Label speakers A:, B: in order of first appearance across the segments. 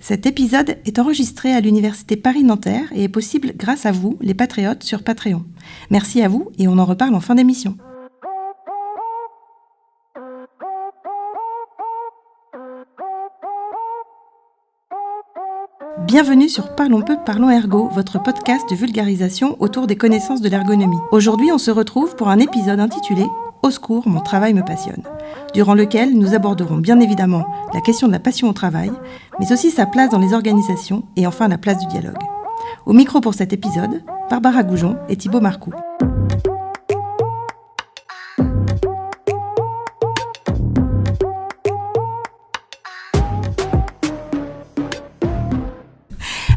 A: Cet épisode est enregistré à l'Université Paris-Nanterre et est possible grâce à vous, les patriotes, sur Patreon. Merci à vous et on en reparle en fin d'émission. Bienvenue sur Parlons peu, parlons ergo, votre podcast de vulgarisation autour des connaissances de l'ergonomie. Aujourd'hui, on se retrouve pour un épisode intitulé « Au secours, mon travail me passionne », durant lequel nous aborderons bien évidemment la question de la passion au travail, mais aussi sa place dans les organisations et enfin la place du dialogue. Au micro pour cet épisode, Barbara Goujon et Thibaut Marcoux.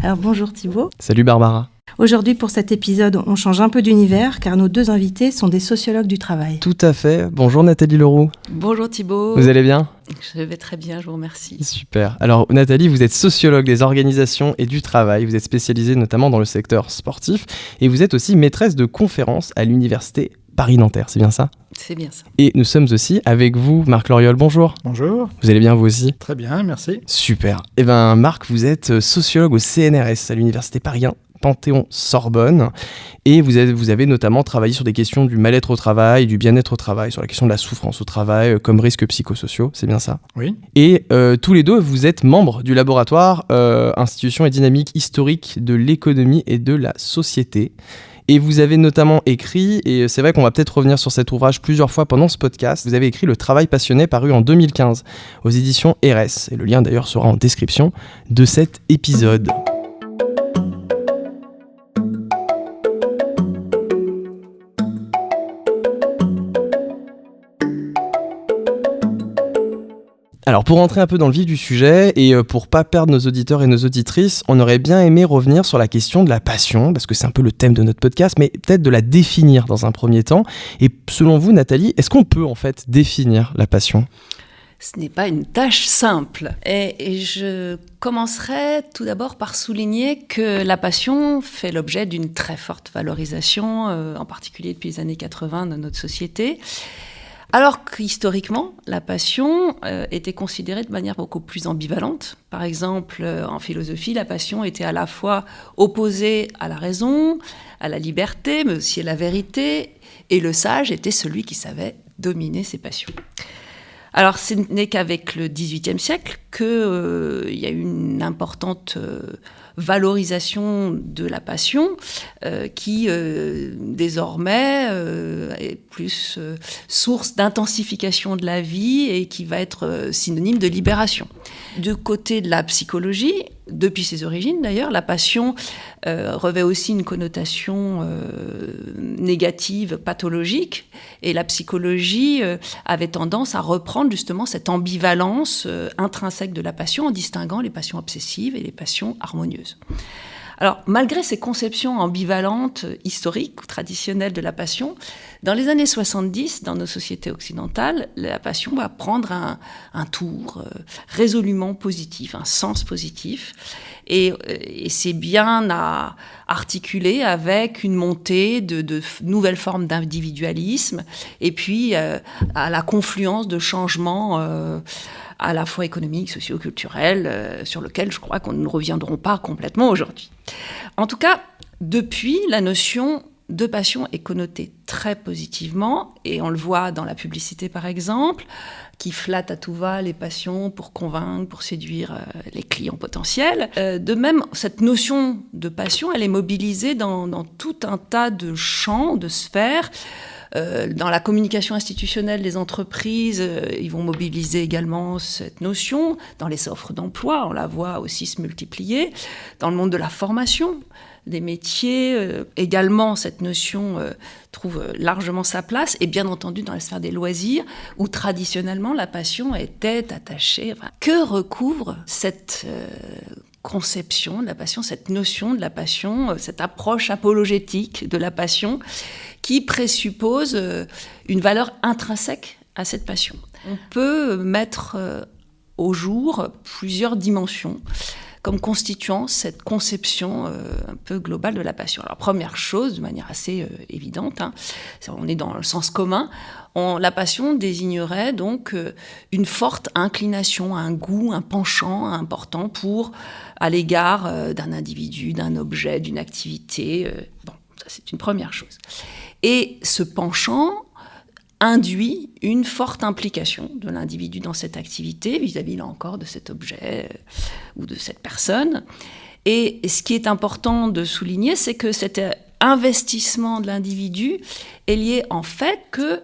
A: Alors bonjour Thibaut.
B: Salut Barbara.
A: Aujourd'hui pour cet épisode, on change un peu d'univers car nos deux invités sont des sociologues du travail.
B: Tout à fait. Bonjour Nathalie Leroux.
C: Bonjour Thibaut.
B: Vous allez bien ?
C: Je vais très bien, je vous remercie.
B: Super. Alors Nathalie, vous êtes sociologue des organisations et du travail. Vous êtes spécialisée notamment dans le secteur sportif et vous êtes aussi maîtresse de conférences à l'Université Paris-Nanterre, c'est bien ça ?
C: C'est bien ça.
B: Et nous sommes aussi avec vous, Marc Loriol, bonjour.
D: Bonjour.
B: Vous allez bien vous aussi ?
D: Très bien, merci.
B: Super. Eh bien Marc, vous êtes sociologue au CNRS à l'Université Paris 1, Panthéon-Sorbonne, et vous avez notamment travaillé sur des questions du mal-être au travail, du bien-être au travail, sur la question de la souffrance au travail comme risques psychosociaux, c'est bien ça ?
D: Oui.
B: Et tous les deux, vous êtes membres du laboratoire Institution et dynamique historique de l'économie et de la société. Et vous avez notamment écrit, et c'est vrai qu'on va peut-être revenir sur cet ouvrage plusieurs fois pendant ce podcast, vous avez écrit Le travail passionné, paru en 2015 aux éditions RS. Et le lien d'ailleurs sera en description de cet épisode. Alors pour rentrer un peu dans le vif du sujet et pour pas perdre nos auditeurs et nos auditrices, on aurait bien aimé revenir sur la question de la passion, parce que c'est un peu le thème de notre podcast, mais peut-être de la définir dans un premier temps. Et selon vous, Nathalie, est-ce qu'on peut en fait définir la passion ?
C: Ce n'est pas une tâche simple. Et je commencerai tout d'abord par souligner que la passion fait l'objet d'une très forte valorisation, en particulier depuis les années 80 dans notre société. Alors qu'historiquement, la passion était considérée de manière beaucoup plus ambivalente. Par exemple, en philosophie, la passion était à la fois opposée à la raison, à la liberté, mais aussi à la vérité, et le sage était celui qui savait dominer ses passions. Alors, ce n'est qu'avec le XVIIIe siècle qu'il y a eu une importante valorisation de la passion qui, désormais, est plus source d'intensification de la vie et qui va être synonyme de libération. Du côté de la psychologie, depuis ses origines d'ailleurs, la passion revêt aussi une connotation négative, pathologique, et la psychologie avait tendance à reprendre justement cette ambivalence intrinsèque de la passion en distinguant les passions obsessives et les passions harmonieuses. Alors, malgré ces conceptions ambivalentes, historiques ou traditionnelles de la passion, dans les années 70, dans nos sociétés occidentales, la passion va prendre un tour résolument positif, un sens positif. Et c'est bien à articuler avec une montée de nouvelles formes d'individualisme et puis à la confluence de changements à la fois économiques, socio-culturels, sur lesquels je crois qu'on ne reviendront pas complètement aujourd'hui. En tout cas, depuis, la notion de passion est connotée très positivement, et on le voit dans la publicité par exemple, qui flatte à tout va les passions pour convaincre, pour séduire les clients potentiels. De même, cette notion de passion, elle est mobilisée dans tout un tas de champs, de sphères. Dans la communication institutionnelle des entreprises, ils vont mobiliser également cette notion. Dans les offres d'emploi, on la voit aussi se multiplier. Dans le monde de la formation, des métiers, également cette notion trouve largement sa place. Et bien entendu dans la sphère des loisirs, où traditionnellement la passion était attachée. Enfin, que recouvre cette conception de la passion, cette notion de la passion, cette approche apologétique de la passion qui présuppose une valeur intrinsèque à cette passion. On peut mettre au jour plusieurs dimensions comme constituant cette conception un peu globale de la passion. Alors, première chose, de manière assez évidente, on est dans le sens commun, la passion désignerait donc une forte inclination, un goût, un penchant important à l'égard d'un individu, d'un objet, d'une activité. Ça c'est une première chose. Et ce penchant induit une forte implication de l'individu dans cette activité, vis-à-vis, là encore, de cet objet ou de cette personne. Et ce qui est important de souligner, c'est que cet investissement de l'individu est lié en fait que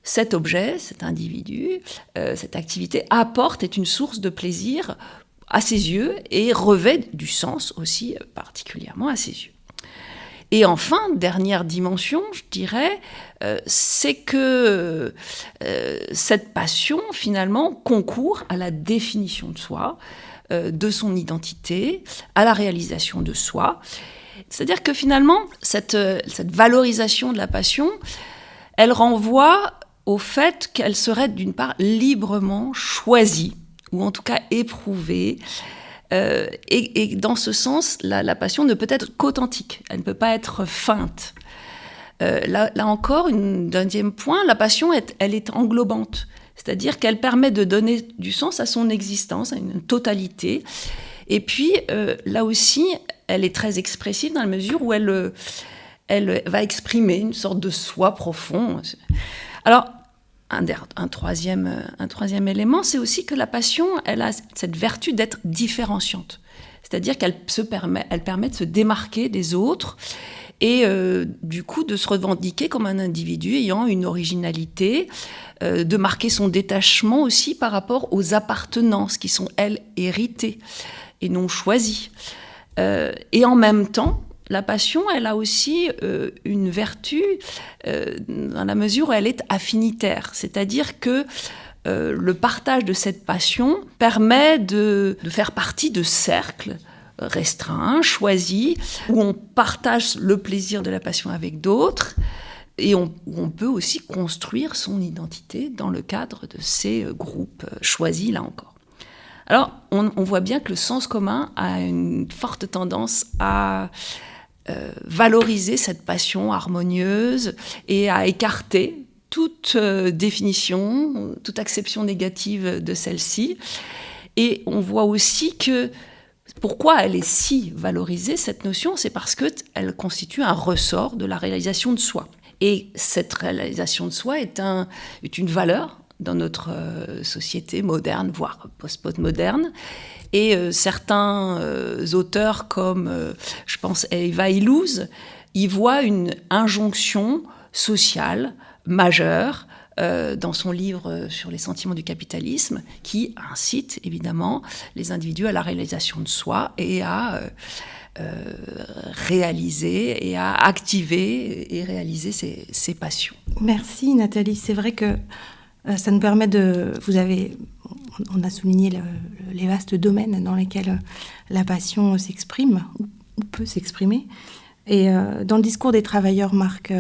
C: cet objet, cet individu, cette activité est une source de plaisir à ses yeux et revêt du sens aussi particulièrement à ses yeux. Et enfin, dernière dimension, je dirais, c'est que cette passion, finalement, concourt à la définition de soi, de son identité, à la réalisation de soi. C'est-à-dire que finalement, cette valorisation de la passion, elle renvoie au fait qu'elle serait d'une part librement choisie, ou en tout cas éprouvée. Et dans ce sens, la passion ne peut être qu'authentique, elle ne peut pas être feinte. Là encore, un deuxième point, la passion, elle est englobante, c'est-à-dire qu'elle permet de donner du sens à son existence, à une totalité. Et puis, là aussi, elle est très expressive dans la mesure où elle va exprimer une sorte de soi profond. Alors, un troisième élément, c'est aussi que la passion, elle a cette vertu d'être différenciante. C'est-à-dire qu'elle permet de se démarquer des autres et du coup de se revendiquer comme un individu ayant une originalité, de marquer son détachement aussi par rapport aux appartenances qui sont, elles, héritées et non choisies. Et en même temps, la passion, elle a aussi une vertu dans la mesure où elle est affinitaire. C'est-à-dire que le partage de cette passion permet de faire partie de cercles restreints, choisis, où on partage le plaisir de la passion avec d'autres et où on peut aussi construire son identité dans le cadre de ces groupes choisis, là encore. Alors, on voit bien que le sens commun a une forte tendance à valoriser cette passion harmonieuse et à écarter toute définition, toute acception négative de celle-ci. Et on voit aussi que pourquoi elle est si valorisée, cette notion, c'est parce qu'elle constitue un ressort de la réalisation de soi. Et cette réalisation de soi est une valeur dans notre société moderne, voire post-moderne. Et certains auteurs comme, je pense, Eva Illouz, y voient une injonction sociale majeure dans son livre sur les sentiments du capitalisme, qui incite évidemment les individus à la réalisation de soi et à réaliser et à activer et réaliser ses passions.
A: Merci Nathalie, c'est vrai que ça nous permet on a souligné les vastes domaines dans lesquels la passion s'exprime ou peut s'exprimer. Et dans le discours des travailleurs, Marc,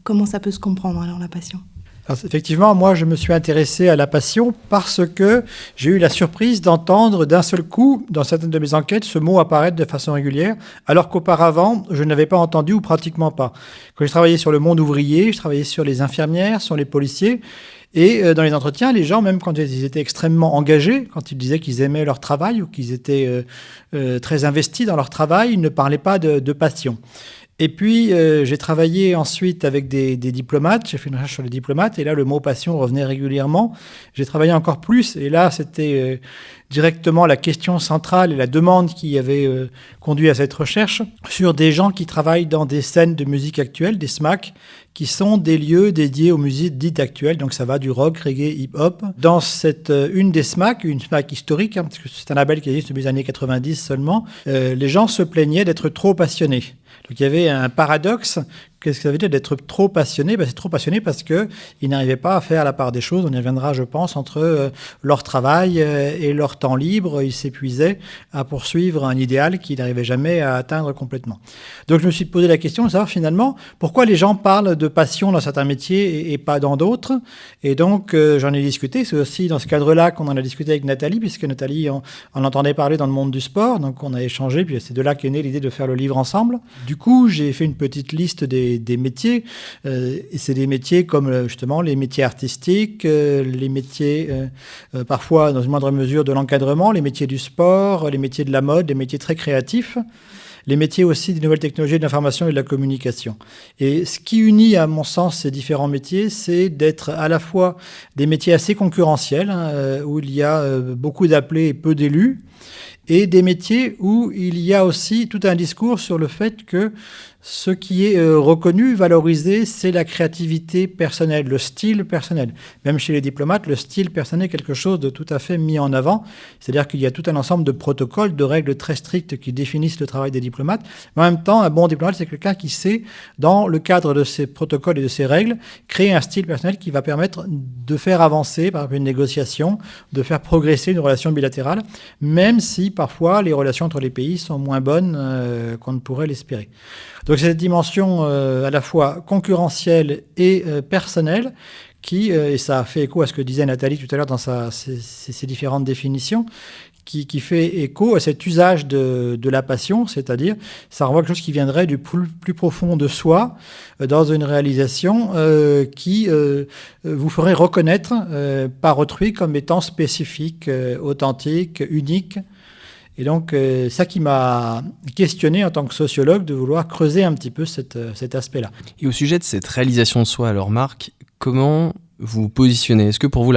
A: comment ça peut se comprendre alors la passion ?
D: Alors, effectivement, moi je me suis intéressé à la passion parce que j'ai eu la surprise d'entendre d'un seul coup, dans certaines de mes enquêtes, ce mot apparaître de façon régulière, alors qu'auparavant, je n'avais pas entendu ou pratiquement pas. Quand je travaillais sur le monde ouvrier, je travaillais sur les infirmières, sur les policiers, et dans les entretiens, les gens, même quand ils étaient extrêmement engagés, quand ils disaient qu'ils aimaient leur travail ou qu'ils étaient très investis dans leur travail, ils ne parlaient pas de passion. Et puis, j'ai travaillé ensuite avec des diplomates, j'ai fait une recherche sur les diplomates, et là, le mot passion revenait régulièrement. J'ai travaillé encore plus, et là, c'était directement la question centrale et la demande qui avait conduit à cette recherche sur des gens qui travaillent dans des scènes de musique actuelle, des SMAC, qui sont des lieux dédiés aux musiques dites actuelles, donc ça va du rock, reggae, hip-hop. Dans une des SMAC, une SMAC historique, parce que c'est un label qui existe depuis les années 90 seulement, les gens se plaignaient d'être trop passionnés. Donc il y avait un paradoxe. Qu'est-ce que ça veut dire d'être trop passionné? C'est trop passionné parce qu'ils n'arrivaient pas à faire la part des choses. On y reviendra, je pense, entre leur travail et leur temps libre. Ils s'épuisaient à poursuivre un idéal qu'ils n'arrivaient jamais à atteindre complètement. Donc je me suis posé la question de savoir finalement pourquoi les gens parlent de passion dans certains métiers et pas dans d'autres. Et donc j'en ai discuté. C'est aussi dans ce cadre-là qu'on en a discuté avec Nathalie, puisque Nathalie, on entendait parler dans le monde du sport. Donc on a échangé, puis c'est de là qu'est née l'idée de faire le livre ensemble. Du coup, j'ai fait une petite liste des métiers. Et c'est des métiers comme justement les métiers artistiques, les métiers parfois dans une moindre mesure de l'encadrement, les métiers du sport, les métiers de la mode, les métiers très créatifs, les métiers aussi des nouvelles technologies de l'information et de la communication. Et ce qui unit à mon sens ces différents métiers, c'est d'être à la fois des métiers assez concurrentiels, où il y a beaucoup d'appelés et peu d'élus, et des métiers où il y a aussi tout un discours sur le fait que ce qui est reconnu, valorisé, c'est la créativité personnelle, le style personnel. Même chez les diplomates, le style personnel est quelque chose de tout à fait mis en avant. C'est-à-dire qu'il y a tout un ensemble de protocoles, de règles très strictes qui définissent le travail des diplomates. Mais en même temps, un bon diplomate, c'est quelqu'un qui sait, dans le cadre de ces protocoles et de ces règles, créer un style personnel qui va permettre de faire avancer, par exemple, une négociation, de faire progresser une relation bilatérale, même si parfois les relations entre les pays sont moins bonnes qu'on ne pourrait l'espérer. Donc cette dimension à la fois concurrentielle et personnelle qui, et ça fait écho à ce que disait Nathalie tout à l'heure dans ses différentes définitions, qui fait écho à cet usage de la passion, c'est-à-dire ça renvoie à quelque chose qui viendrait du plus profond de soi dans une réalisation qui vous ferait reconnaître par autrui comme étant spécifique, authentique, unique. Et donc, ça qui m'a questionné en tant que sociologue de vouloir creuser un petit peu cet aspect-là.
B: Et au sujet de cette réalisation de soi, alors Marc, comment vous positionnez? Est-ce que pour vous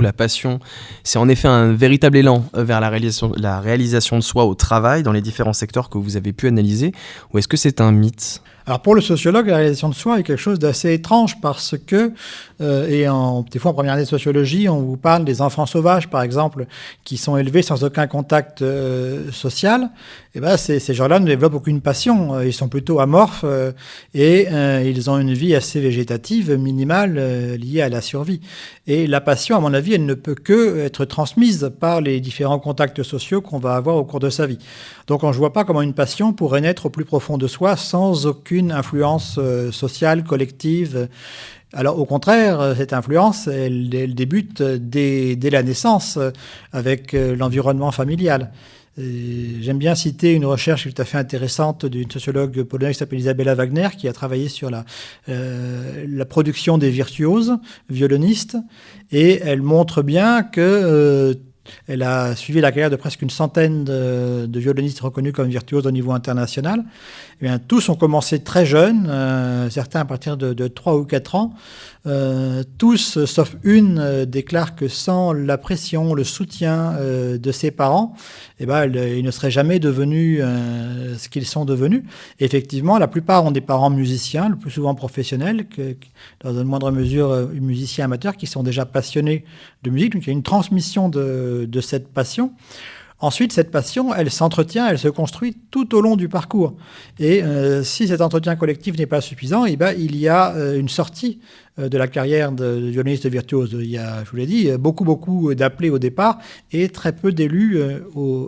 B: la passion, c'est en effet un véritable élan vers la réalisation de soi au travail dans les différents secteurs que vous avez pu analyser, ou est-ce que c'est un mythe?
D: Alors pour le sociologue, la réalisation de soi est quelque chose d'assez étrange parce que, des fois en première année de sociologie, on vous parle des enfants sauvages, par exemple, qui sont élevés sans aucun contact social. Et ben ces gens-là ne développent aucune passion. Ils sont plutôt amorphes et ils ont une vie assez végétative, minimale, liée à la survie. Et la passion, à mon avis, elle ne peut que être transmise par les différents contacts sociaux qu'on va avoir au cours de sa vie. Donc je ne vois pas comment une passion pourrait naître au plus profond de soi sans aucune influence sociale, collective. Alors au contraire, cette influence, elle débute dès la naissance avec l'environnement familial. J'aime bien citer une recherche tout à fait intéressante d'une sociologue polonaise qui s'appelle Isabella Wagner, qui a travaillé sur la production des virtuoses, violonistes, et elle montre bien que elle a suivi la carrière de presque une centaine de violonistes reconnus comme virtuoses au niveau international. Eh bien, tous ont commencé très jeunes, certains à partir de 3 ou 4 ans. Tous, sauf une, déclarent que sans la pression, le soutien de ses parents, eh ben, ils ne seraient jamais devenus ce qu'ils sont devenus. Et effectivement, la plupart ont des parents musiciens, le plus souvent professionnels, dans une moindre mesure musiciens amateurs, qui sont déjà passionnés de musique. Donc il y a une transmission de cette passion. Ensuite, cette passion, elle s'entretient, elle se construit tout au long du parcours. Et si cet entretien collectif n'est pas suffisant, eh ben, il y a une sortie de la carrière de violoniste virtuose. Il y a, je vous l'ai dit, beaucoup d'appelés au départ et très peu d'élus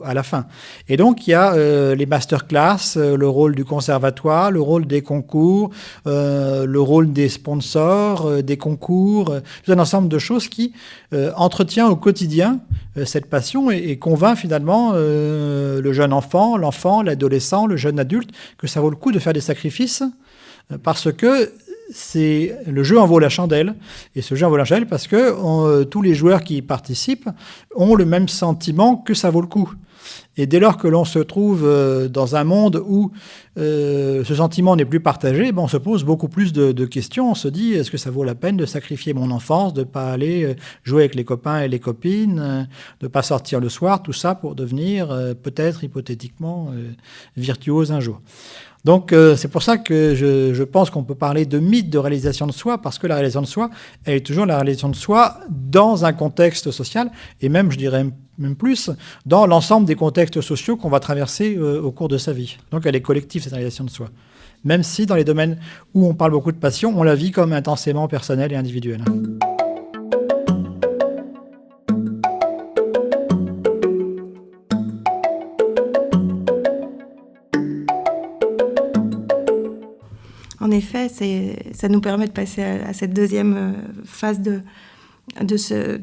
D: à la fin. Et donc, il y a les masterclass, le rôle du conservatoire, le rôle des concours, le rôle des sponsors, des concours, tout un ensemble de choses qui entretient au quotidien cette passion et convainc finalement le jeune enfant, l'enfant, l'adolescent, le jeune adulte que ça vaut le coup de faire des sacrifices parce que le jeu en vaut la chandelle. Et ce jeu en vaut la chandelle parce que tous les joueurs qui y participent ont le même sentiment que ça vaut le coup. Et dès lors que l'on se trouve dans un monde où ce sentiment n'est plus partagé, on se pose beaucoup plus de questions. On se dit, est-ce que ça vaut la peine de sacrifier mon enfance, de ne pas aller jouer avec les copains et les copines, de ne pas sortir le soir, tout ça pour devenir peut-être hypothétiquement virtuose un jour. Donc c'est pour ça que je pense qu'on peut parler de mythe de réalisation de soi, parce que la réalisation de soi, elle est toujours la réalisation de soi dans un contexte social, et même, je dirais même plus, dans l'ensemble des contextes sociaux qu'on va traverser au cours de sa vie. Donc elle est collective, cette réalisation de soi. Même si dans les domaines où on parle beaucoup de passion, on la vit comme intensément personnelle et individuelle.
A: En effet, ça nous permet de passer à cette deuxième phase de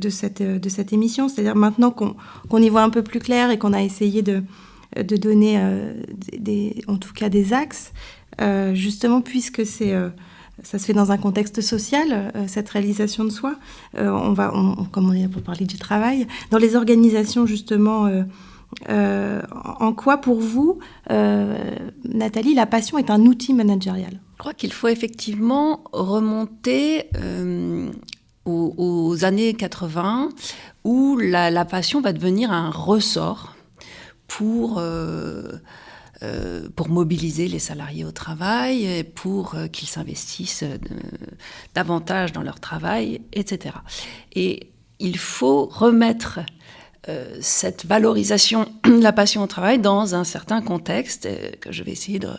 A: cette émission. C'est-à-dire maintenant qu'on y voit un peu plus clair et qu'on a essayé de donner en tout cas des axes, justement puisque ça se fait dans un contexte social, cette réalisation de soi. Comme on est pour parler du travail, dans les organisations justement... en quoi, pour vous, Nathalie, la passion est un outil managérial ?
C: Je crois qu'il faut effectivement remonter aux années 80, où la passion va devenir un ressort pour mobiliser les salariés au travail, et pour qu'ils s'investissent davantage dans leur travail, etc. Et il faut remettre cette valorisation de la passion au travail dans un certain contexte que je vais essayer de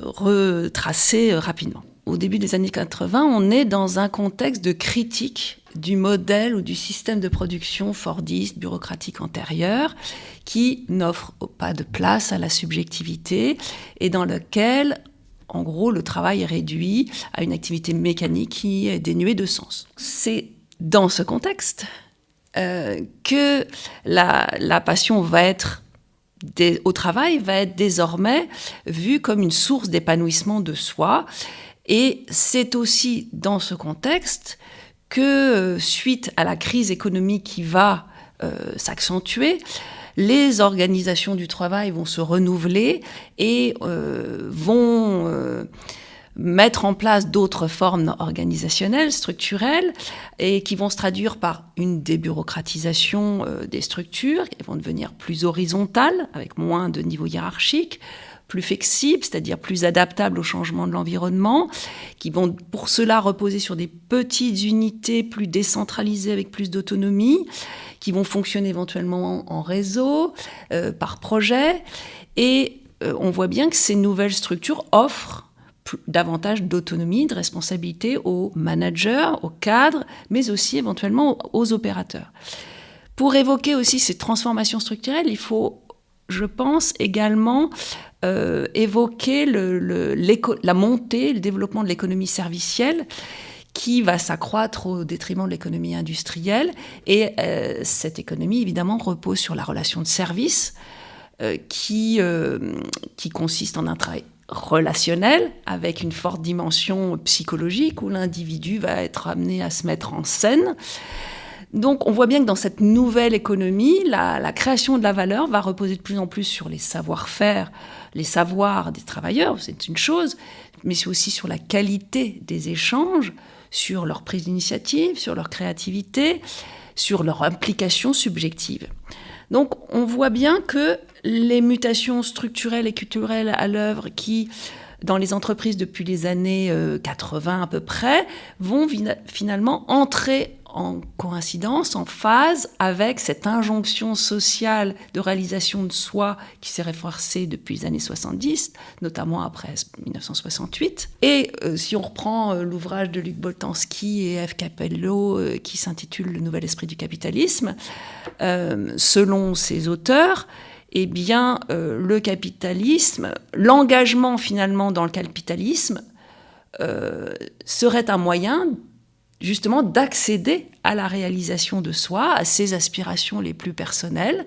C: retracer rapidement. Au début des années 80, on est dans un contexte de critique du modèle ou du système de production fordiste, bureaucratique antérieur, qui n'offre pas de place à la subjectivité et dans lequel, en gros, le travail est réduit à une activité mécanique qui est dénuée de sens. C'est dans ce contexte que la passion au travail va être désormais vue comme une source d'épanouissement de soi. Et c'est aussi dans ce contexte que, suite à la crise économique qui va s'accentuer, les organisations du travail vont se renouveler et vont mettre en place d'autres formes organisationnelles, structurelles, et qui vont se traduire par une débureaucratisation des structures, qui vont devenir plus horizontales, avec moins de niveaux hiérarchiques, plus flexibles, c'est-à-dire plus adaptables aux changements de l'environnement, qui vont pour cela reposer sur des petites unités plus décentralisées avec plus d'autonomie, qui vont fonctionner éventuellement en réseau, par projet. Et on voit bien que ces nouvelles structures offrent davantage d'autonomie, de responsabilité aux managers, aux cadres, mais aussi éventuellement aux opérateurs. Pour évoquer aussi ces transformations structurelles, il faut, je pense, également évoquer la montée, le développement de l'économie servicielle, qui va s'accroître au détriment de l'économie industrielle. Et cette économie, évidemment, repose sur la relation de service qui consiste en un travail relationnel, avec une forte dimension psychologique, où l'individu va être amené à se mettre en scène. Donc on voit bien que dans cette nouvelle économie, la création de la valeur va reposer de plus en plus sur les savoir-faire, les savoirs des travailleurs, c'est une chose, mais c'est aussi sur la qualité des échanges, sur leur prise d'initiative, sur leur créativité, sur leur implication subjective. Donc on voit bien que les mutations structurelles et culturelles à l'œuvre qui, dans les entreprises depuis les années 80 à peu près, vont finalement entrer en coïncidence, en phase avec cette injonction sociale de réalisation de soi qui s'est renforcée depuis les années 70, notamment après 1968. Et si on reprend l'ouvrage de Luc Boltanski et F. Capello qui s'intitule « Le nouvel esprit du capitalisme », selon ces auteurs, eh bien, le capitalisme, l'engagement finalement dans le capitalisme serait un moyen justement d'accéder à la réalisation de soi, à ses aspirations les plus personnelles.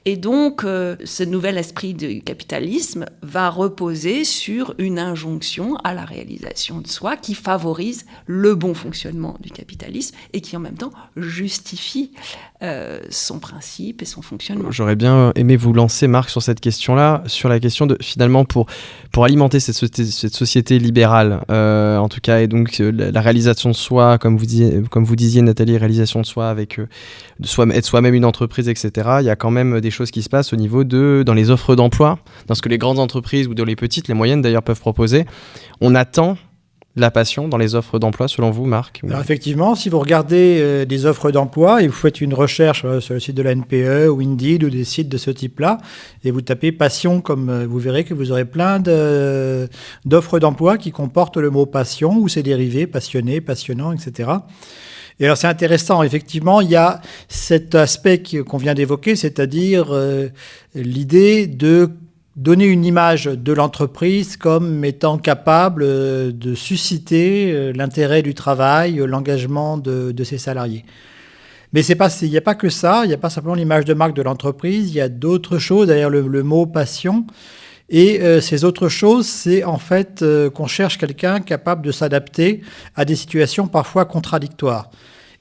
C: Et donc, ce nouvel esprit du capitalisme va reposer sur une injonction à la réalisation de soi qui favorise le bon fonctionnement du capitalisme et qui en même temps justifie son principe et son fonctionnement.
B: J'aurais bien aimé vous lancer, Marc, sur cette question-là, sur la question de, finalement, pour alimenter cette société libérale, en tout cas, et donc la réalisation de soi, comme vous disiez, Nathalie, réalisation de soi avec être soi-même une entreprise, etc. Il y a quand même des choses qui se passent au niveau dans les offres d'emploi, dans ce que les grandes entreprises ou dans les petites, les moyennes d'ailleurs peuvent proposer. On attend la passion dans les offres d'emploi, selon vous, Marc?
D: Alors effectivement, si vous regardez des offres d'emploi et vous faites une recherche sur le site de la NPE ou Indeed ou des sites de ce type-là, et vous tapez passion, comme vous verrez que vous aurez plein d'offres d'emploi qui comportent le mot passion ou ses dérivés, passionné, passionnant, etc. Et alors c'est intéressant, effectivement, il y a cet aspect qu'on vient d'évoquer, c'est-à-dire l'idée de donner une image de l'entreprise comme étant capable de susciter l'intérêt du travail, l'engagement de ses salariés. Mais il n'y a pas que ça, il n'y a pas simplement l'image de marque de l'entreprise, il y a d'autres choses derrière le mot passion. Et ces autres choses, c'est en fait qu'on cherche quelqu'un capable de s'adapter à des situations parfois contradictoires.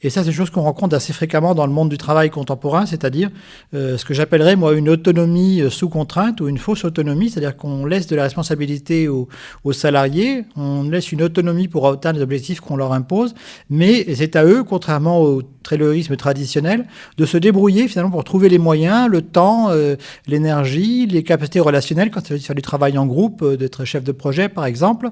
D: Et ça, c'est une chose qu'on rencontre assez fréquemment dans le monde du travail contemporain, c'est-à-dire ce que j'appellerais, moi, une autonomie sous contrainte ou une fausse autonomie, c'est-à-dire qu'on laisse de la responsabilité aux salariés, on laisse une autonomie pour atteindre les objectifs qu'on leur impose, mais c'est à eux, contrairement au taylorisme traditionnel, de se débrouiller finalement pour trouver les moyens, le temps, l'énergie, les capacités relationnelles, quand il s'agit de faire du travail en groupe, d'être chef de projet, par exemple,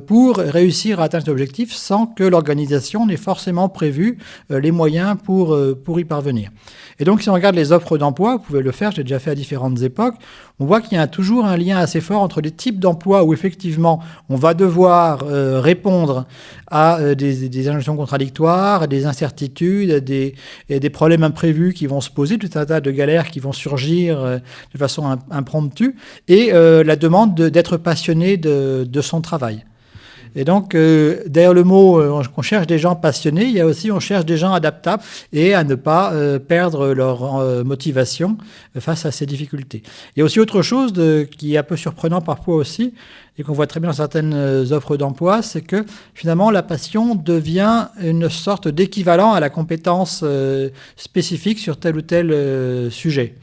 D: pour réussir à atteindre cet objectif sans que l'organisation n'ait forcément prévu les moyens pour y parvenir. Et donc, si on regarde les offres d'emploi, vous pouvez le faire, j'ai déjà fait à différentes époques, on voit qu'il y a toujours un lien assez fort entre les types d'emplois où effectivement on va devoir répondre à des injonctions contradictoires, des incertitudes, des problèmes imprévus qui vont se poser, tout un tas de galères qui vont surgir de façon impromptue, et la demande d'être passionné de son travail. Et donc, derrière le mot qu'on cherche des gens passionnés, il y a aussi on cherche des gens adaptables et à ne pas perdre leur motivation face à ces difficultés. Il y a aussi autre chose qui est un peu surprenant parfois aussi, et qu'on voit très bien dans certaines offres d'emploi, c'est que finalement la passion devient une sorte d'équivalent à la compétence spécifique sur tel ou tel sujet.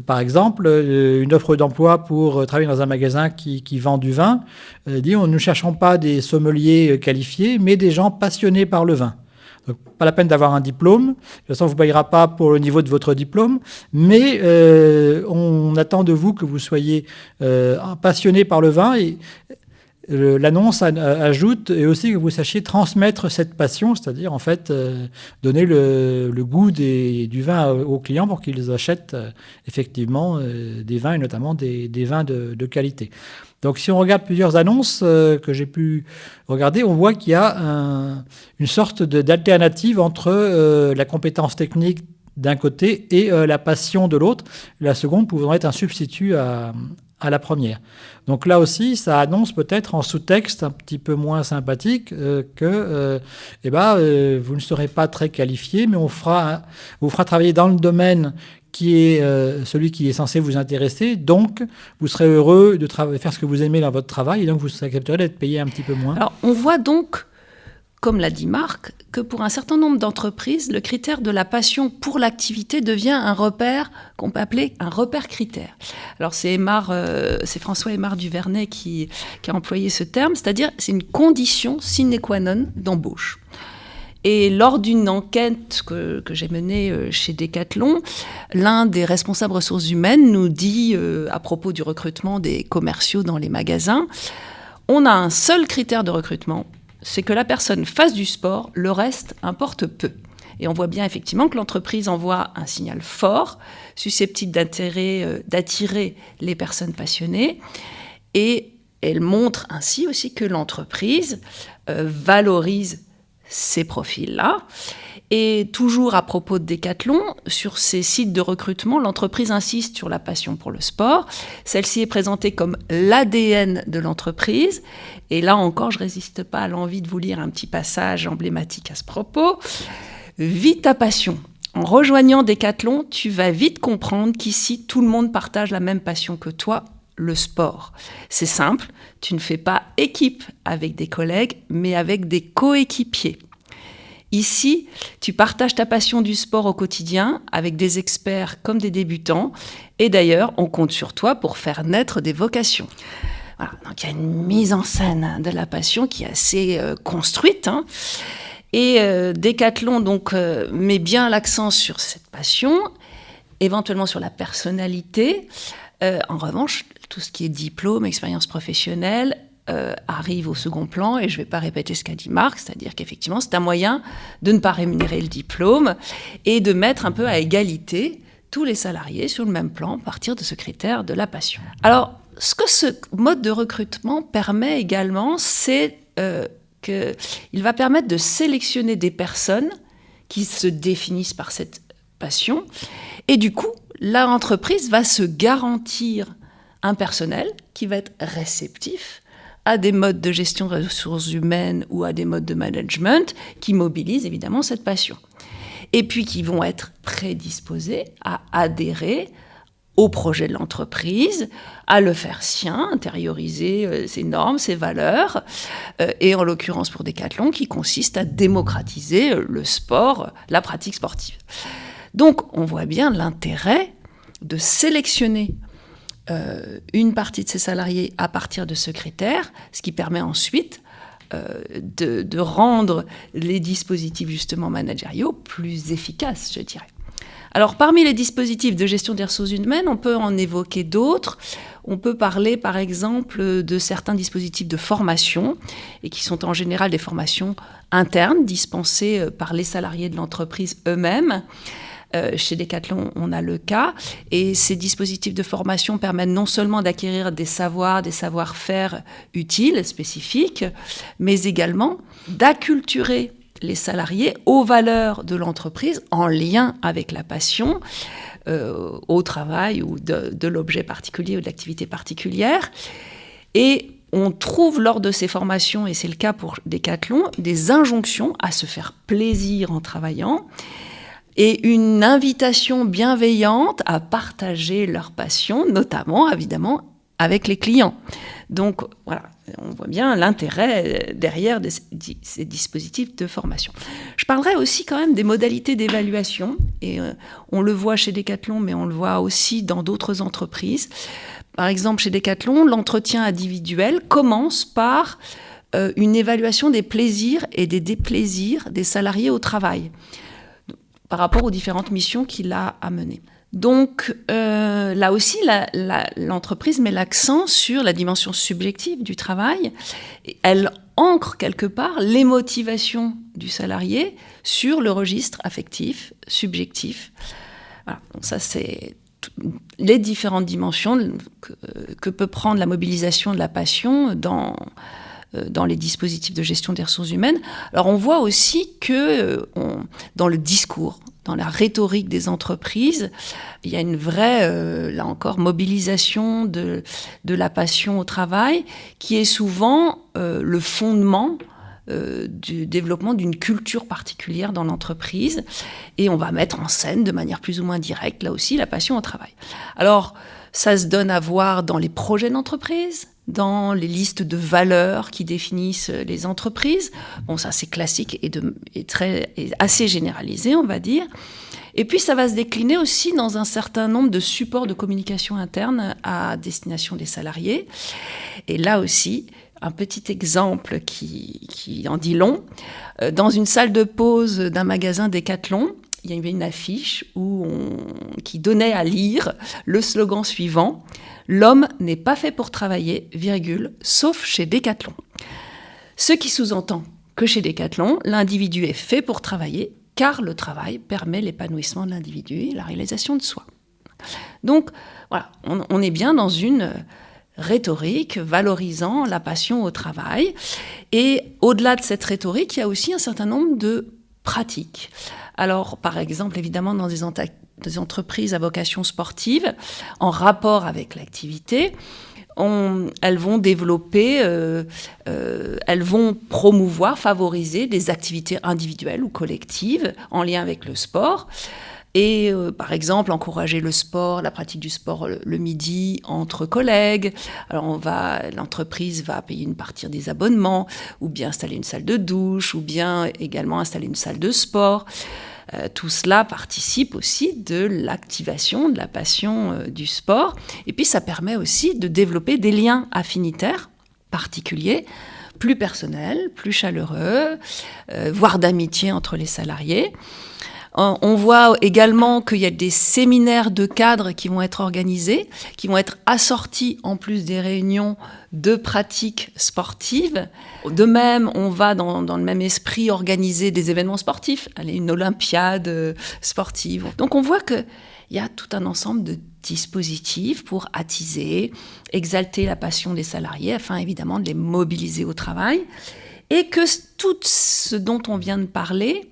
D: Par exemple, une offre d'emploi pour travailler dans un magasin qui vend du vin dit nous ne cherchons pas des sommeliers qualifiés, mais des gens passionnés par le vin. Donc, pas la peine d'avoir un diplôme. De toute façon, on ne vous payera pas pour le niveau de votre diplôme, mais on attend de vous que vous soyez passionné par le vin. Et l'annonce ajoute et aussi que vous sachiez transmettre cette passion, c'est-à-dire en fait donner le goût du vin aux clients pour qu'ils achètent effectivement des vins et notamment des vins de qualité. Donc si on regarde plusieurs annonces que j'ai pu regarder, on voit qu'il y a une sorte d'alternative entre la compétence technique d'un côté et la passion de l'autre, la seconde pouvant être un substitut à la première. Donc là aussi, ça annonce peut-être en sous-texte un petit peu moins sympathique que vous ne serez pas très qualifié, mais on vous fera travailler dans le domaine qui est celui qui est censé vous intéresser. Donc, vous serez heureux de faire ce que vous aimez dans votre travail et donc vous accepterez d'être payé un petit peu moins.
C: Alors, on voit donc, comme l'a dit Marc, que pour un certain nombre d'entreprises, le critère de la passion pour l'activité devient un repère qu'on peut appeler un repère critère. Alors c'est François Aymar Duvernay qui a employé ce terme, c'est-à-dire c'est une condition sine qua non d'embauche. Et lors d'une enquête que j'ai menée chez Decathlon, l'un des responsables ressources humaines nous dit, à propos du recrutement des commerciaux dans les magasins, on a un seul critère de recrutement, c'est que la personne fasse du sport, le reste importe peu. Et on voit bien effectivement que l'entreprise envoie un signal fort, susceptible d'attirer les personnes passionnées. Et elle montre ainsi aussi que l'entreprise valorise ces profils-là. Et toujours à propos de Decathlon, sur ces sites de recrutement, l'entreprise insiste sur la passion pour le sport. Celle-ci est présentée comme l'ADN de l'entreprise. Et là encore, je ne résiste pas à l'envie de vous lire un petit passage emblématique à ce propos. « Vis ta passion. En rejoignant Decathlon, tu vas vite comprendre qu'ici, tout le monde partage la même passion que toi, le sport. C'est simple, tu ne fais pas équipe avec des collègues, mais avec des coéquipiers. Ici, tu partages ta passion du sport au quotidien avec des experts comme des débutants. Et d'ailleurs, on compte sur toi pour faire naître des vocations. » Voilà, donc il y a une mise en scène de la passion qui est assez construite. Et Decathlon donc, met bien l'accent sur cette passion. éventuellement sur la personnalité. En revanche, tout ce qui est diplôme, expérience professionnelle, arrive au second plan, et je ne vais pas répéter ce qu'a dit Marc, c'est-à-dire qu'effectivement, c'est un moyen de ne pas rémunérer le diplôme et de mettre un peu à égalité tous les salariés sur le même plan à partir de ce critère de la passion. Alors, ce que ce mode de recrutement permet également, c'est qu'il va permettre de sélectionner des personnes qui se définissent par cette passion, et du coup, l'entreprise va se garantir un personnel qui va être réceptif à des modes de gestion de ressources humaines ou à des modes de management qui mobilisent évidemment cette passion. Et puis qui vont être prédisposés à adhérer au projet de l'entreprise, à le faire sien, intérioriser ses normes, ses valeurs, et en l'occurrence pour Decathlon, qui consiste à démocratiser le sport, la pratique sportive. Donc on voit bien l'intérêt de sélectionner une partie de ses salariés à partir de ce critère, ce qui permet ensuite de rendre les dispositifs justement managériaux plus efficaces, je dirais. Alors, parmi les dispositifs de gestion des ressources humaines, on peut en évoquer d'autres. On peut parler, par exemple, de certains dispositifs de formation, et qui sont en général des formations internes, dispensées par les salariés de l'entreprise eux-mêmes. Chez Decathlon, on a le cas. Et ces dispositifs de formation permettent non seulement d'acquérir des savoirs, des savoir-faire utiles, spécifiques, mais également d'acculturer les salariés aux valeurs de l'entreprise en lien avec la passion au travail ou de l'objet particulier ou de l'activité particulière. Et on trouve lors de ces formations, et c'est le cas pour Decathlon, des injonctions à se faire plaisir en travaillant et une invitation bienveillante à partager leur passion, notamment, évidemment, avec les clients. Donc, voilà, on voit bien l'intérêt derrière ces dispositifs de formation. Je parlerai aussi quand même des modalités d'évaluation, et on le voit chez Decathlon, mais on le voit aussi dans d'autres entreprises. Par exemple, chez Decathlon, l'entretien individuel commence par une évaluation des plaisirs et des déplaisirs des salariés au travail, par rapport aux différentes missions qu'il a à mener. Donc, là aussi, l'entreprise met l'accent sur la dimension subjective du travail. Elle ancre quelque part les motivations du salarié sur le registre affectif, subjectif. Voilà. Donc ça, c'est les différentes dimensions que peut prendre la mobilisation de la passion dans les dispositifs de gestion des ressources humaines. Alors, on voit aussi que dans le discours, dans la rhétorique des entreprises, il y a une vraie, là encore, mobilisation de la passion au travail, qui est souvent le fondement du développement d'une culture particulière dans l'entreprise. Et on va mettre en scène de manière plus ou moins directe, là aussi, la passion au travail. Alors, ça se donne à voir dans les projets d'entreprise, dans les listes de valeurs qui définissent les entreprises. Bon, ça, c'est classique et assez généralisé, on va dire. Et puis, ça va se décliner aussi dans un certain nombre de supports de communication interne à destination des salariés. Et là aussi, un petit exemple qui en dit long. Dans une salle de pause d'un magasin Decathlon, il y avait une affiche qui donnait à lire le slogan suivant: « L'homme n'est pas fait pour travailler, sauf chez Decathlon ». Ce qui sous-entend que chez Decathlon, l'individu est fait pour travailler, car le travail permet l'épanouissement de l'individu et la réalisation de soi. Donc, voilà, on est bien dans une rhétorique valorisant la passion au travail. Et au-delà de cette rhétorique, il y a aussi un certain nombre de pratiques. Alors, par exemple, évidemment, dans des entreprises à vocation sportive, en rapport avec l'activité, elles vont développer, elles vont promouvoir, favoriser des activités individuelles ou collectives en lien avec le sport. Et par exemple, encourager le sport, la pratique du sport le midi entre collègues. Alors l'entreprise va payer une partie des abonnements, ou bien installer une salle de douche, ou bien également installer une salle de sport. Tout cela participe aussi de l'activation de la passion du sport. Et puis ça permet aussi de développer des liens affinitaires particuliers, plus personnels, plus chaleureux, voire d'amitié entre les salariés. On voit également qu'il y a des séminaires de cadres qui vont être organisés, qui vont être assortis en plus des réunions de pratiques sportives. De même, on va dans le même esprit organiser des événements sportifs, une olympiade sportive. Donc on voit qu'il y a tout un ensemble de dispositifs pour attiser, exalter la passion des salariés afin évidemment de les mobiliser au travail. Et que tout ce dont on vient de parler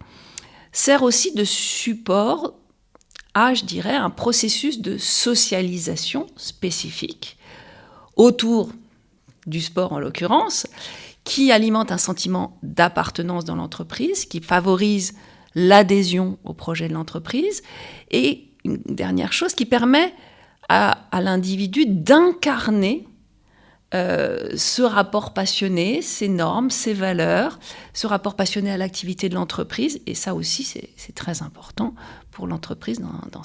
C: sert aussi de support à, je dirais, un processus de socialisation spécifique autour du sport en l'occurrence, qui alimente un sentiment d'appartenance dans l'entreprise, qui favorise l'adhésion au projet de l'entreprise, et une dernière chose qui permet à l'individu d'incarner ce rapport passionné, ces normes, ces valeurs, ce rapport passionné à l'activité de l'entreprise. Et ça aussi, c'est très important pour l'entreprise dans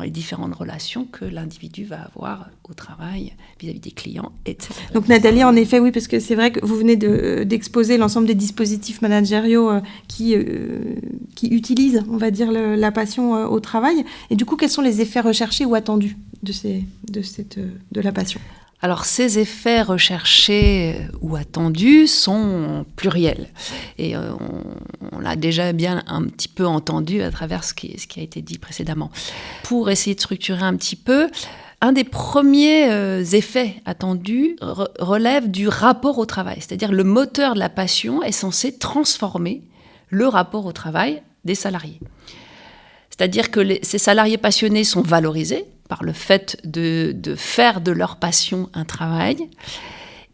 C: les différentes relations que l'individu va avoir au travail, vis-à-vis des clients, etc.
A: Donc Nathalie, en effet, oui, parce que c'est vrai que vous venez d'exposer l'ensemble des dispositifs managériaux qui utilisent, on va dire, la passion au travail. Et du coup, quels sont les effets recherchés ou attendus de la passion ?
C: Alors, ces effets recherchés ou attendus sont pluriels. Et on l'a déjà bien un petit peu entendu à travers ce qui a été dit précédemment. Pour essayer de structurer un petit peu, un des premiers effets attendus relève du rapport au travail. C'est-à-dire le moteur de la passion est censé transformer le rapport au travail des salariés. C'est-à-dire que ces salariés passionnés sont valorisés par le fait de faire de leur passion un travail.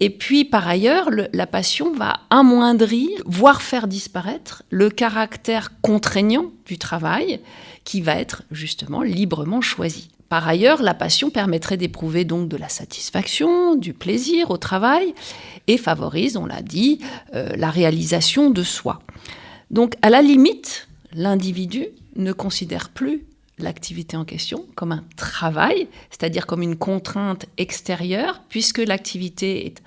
C: Et puis, par ailleurs, la passion va amoindrir, voire faire disparaître, le caractère contraignant du travail qui va être justement librement choisi. Par ailleurs, la passion permettrait d'éprouver donc de la satisfaction, du plaisir au travail et favorise, on l'a dit, la réalisation de soi. Donc, à la limite, l'individu ne considère plus l'activité en question comme un travail, c'est-à-dire comme une contrainte extérieure, puisque l'activité est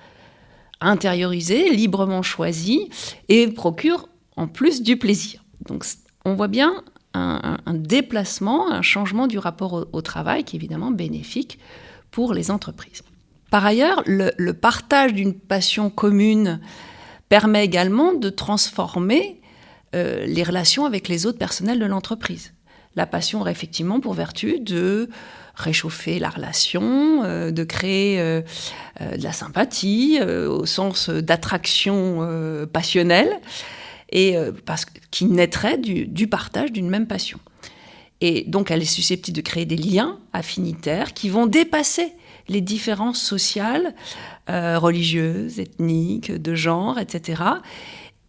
C: intériorisée, librement choisie et procure en plus du plaisir. Donc on voit bien un déplacement, un changement du rapport au travail qui est évidemment bénéfique pour les entreprises. Par ailleurs, le partage d'une passion commune permet également de transformer les relations avec les autres personnels de l'entreprise. La passion aurait effectivement pour vertu de réchauffer la relation, de créer de la sympathie au sens d'attraction passionnelle, et qui naîtrait du partage d'une même passion. Et donc elle est susceptible de créer des liens affinitaires qui vont dépasser les différences sociales, religieuses, ethniques, de genre, etc.,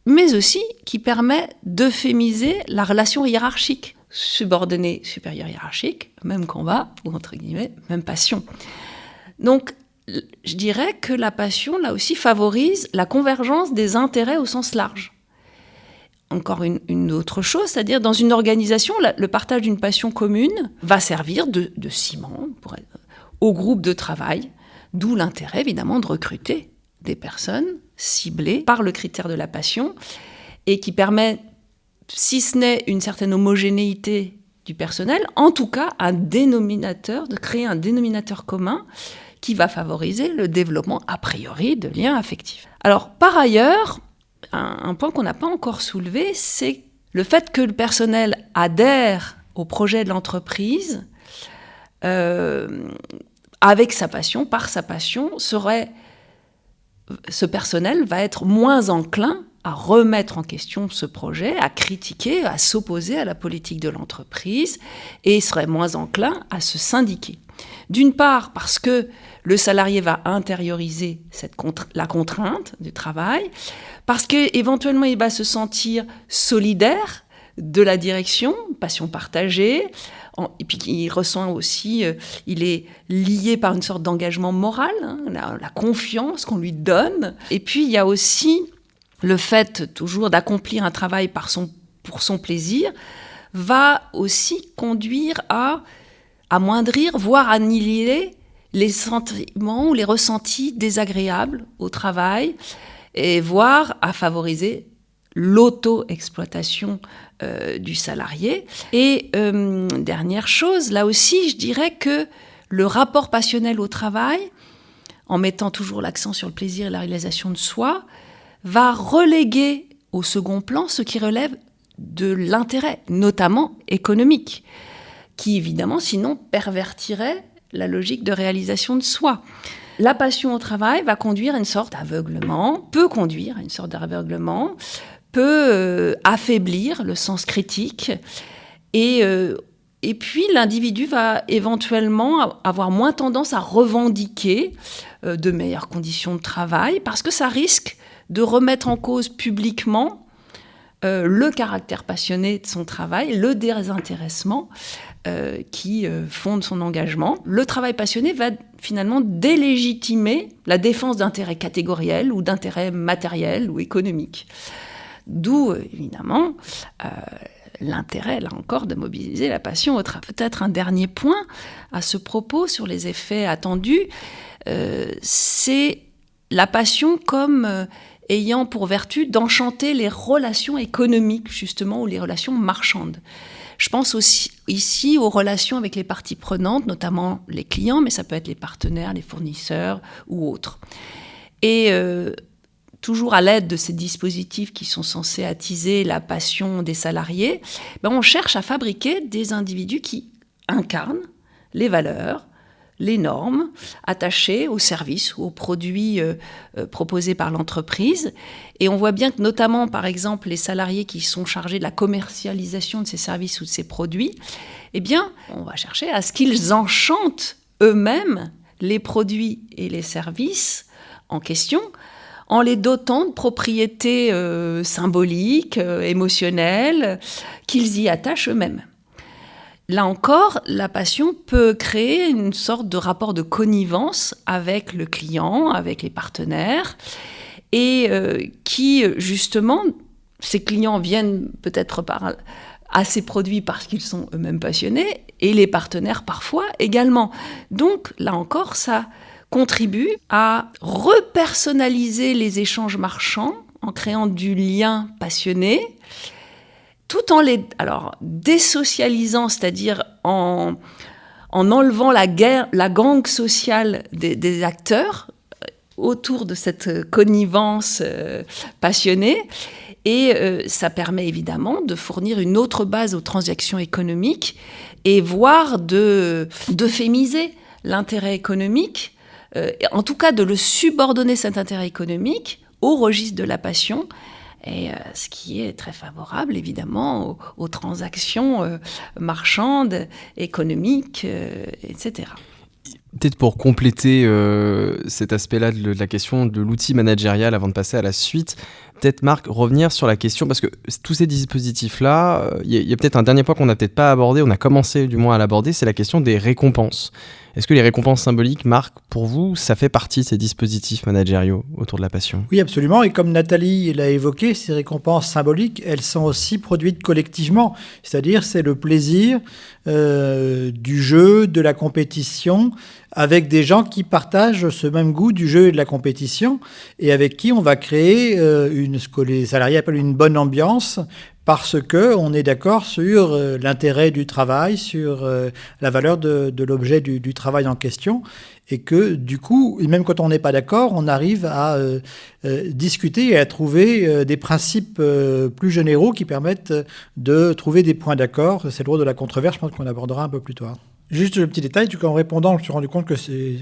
C: mais aussi qui permet d'euphémiser la relation hiérarchique. Subordonné, supérieur hiérarchique, même combat, ou entre guillemets, même passion. Donc, je dirais que la passion, là aussi, favorise la convergence des intérêts au sens large. Encore une autre chose, c'est-à-dire dans une organisation, le partage d'une passion commune va servir de ciment au groupe de travail, d'où l'intérêt, évidemment, de recruter des personnes ciblées par le critère de la passion et qui permet, si ce n'est une certaine homogénéité du personnel, en tout cas de créer un dénominateur commun qui va favoriser le développement a priori de liens affectifs. Alors par ailleurs, un point qu'on n'a pas encore soulevé, c'est le fait que le personnel adhère au projet de l'entreprise avec sa passion, par sa passion, ce personnel va être moins enclin à remettre en question ce projet, à critiquer, à s'opposer à la politique de l'entreprise et serait moins enclin à se syndiquer. D'une part, parce que le salarié va intérioriser la contrainte du travail, parce qu'éventuellement il va se sentir solidaire de la direction, passion partagée, et puis il ressent aussi, il est lié par une sorte d'engagement moral, la confiance qu'on lui donne. Et puis il y a aussi le fait toujours d'accomplir un travail pour son plaisir va aussi conduire à amoindrir, voire annihiler les sentiments ou les ressentis désagréables au travail, et voire à favoriser l'auto-exploitation du salarié. Et dernière chose, là aussi, je dirais que le rapport passionnel au travail, en mettant toujours l'accent sur le plaisir et la réalisation de soi, va reléguer au second plan ce qui relève de l'intérêt, notamment économique, qui évidemment sinon pervertirait la logique de réalisation de soi. La passion au travail va conduire à une sorte d'aveuglement, peut affaiblir le sens critique et puis l'individu va éventuellement avoir moins tendance à revendiquer de meilleures conditions de travail parce que ça risque de remettre en cause publiquement le caractère passionné de son travail, le désintéressement qui fonde son engagement. Le travail passionné va finalement délégitimer la défense d'intérêts catégoriels ou d'intérêts matériels ou économiques. D'où, évidemment, l'intérêt, là encore, de mobiliser la passion au travail. Peut-être un dernier point à ce propos sur les effets attendus, c'est la passion comme ayant pour vertu d'enchanter les relations économiques, justement, ou les relations marchandes. Je pense aussi ici aux relations avec les parties prenantes, notamment les clients, mais ça peut être les partenaires, les fournisseurs ou autres. Et toujours à l'aide de ces dispositifs qui sont censés attiser la passion des salariés, on cherche à fabriquer des individus qui incarnent les valeurs, les normes attachées aux services ou aux produits proposés par l'entreprise. Et on voit bien que notamment, par exemple, les salariés qui sont chargés de la commercialisation de ces services ou de ces produits, on va chercher à ce qu'ils enchantent eux-mêmes les produits et les services en question, en les dotant de propriétés symboliques, émotionnelles, qu'ils y attachent eux-mêmes. Là encore, la passion peut créer une sorte de rapport de connivence avec le client, avec les partenaires, et qui, justement, ces clients viennent peut-être à ces produits parce qu'ils sont eux-mêmes passionnés, et les partenaires parfois également. Donc, là encore, ça contribue à repersonnaliser les échanges marchands en créant du lien passionné, tout en les désocialisant, c'est-à-dire en enlevant la gangue sociale des acteurs autour de cette connivence passionnée. Et ça permet évidemment de fournir une autre base aux transactions économiques et voire d'euphémiser l'intérêt économique, en tout cas de le subordonner, cet intérêt économique, au registre de la passion, et ce qui est très favorable évidemment aux transactions marchandes, économiques, etc.
B: Peut-être pour compléter cet aspect-là de la question de l'outil managérial avant de passer à la suite, peut-être Marc, revenir sur la question, parce que tous ces dispositifs-là, il y a peut-être un dernier point qu'on n'a peut-être pas abordé, on a commencé du moins à l'aborder, c'est la question des récompenses. Est-ce que les récompenses symboliques, Marc, pour vous, ça fait partie de ces dispositifs managériaux autour de la passion ?
D: Oui, absolument. Et comme Nathalie l'a évoqué, ces récompenses symboliques, elles sont aussi produites collectivement. C'est-à-dire, c'est le plaisir du jeu, de la compétition, avec des gens qui partagent ce même goût du jeu et de la compétition, et avec qui on va créer ce que les salariés appellent une bonne ambiance, parce qu'on est d'accord sur l'intérêt du travail, sur la valeur de l'objet du travail en question, et que du coup, même quand on n'est pas d'accord, on arrive à discuter et à trouver des principes plus généraux qui permettent de trouver des points d'accord. C'est le rôle de la controverse, je pense qu'on abordera un peu plus tard. Juste le petit détail, en répondant, je me suis rendu compte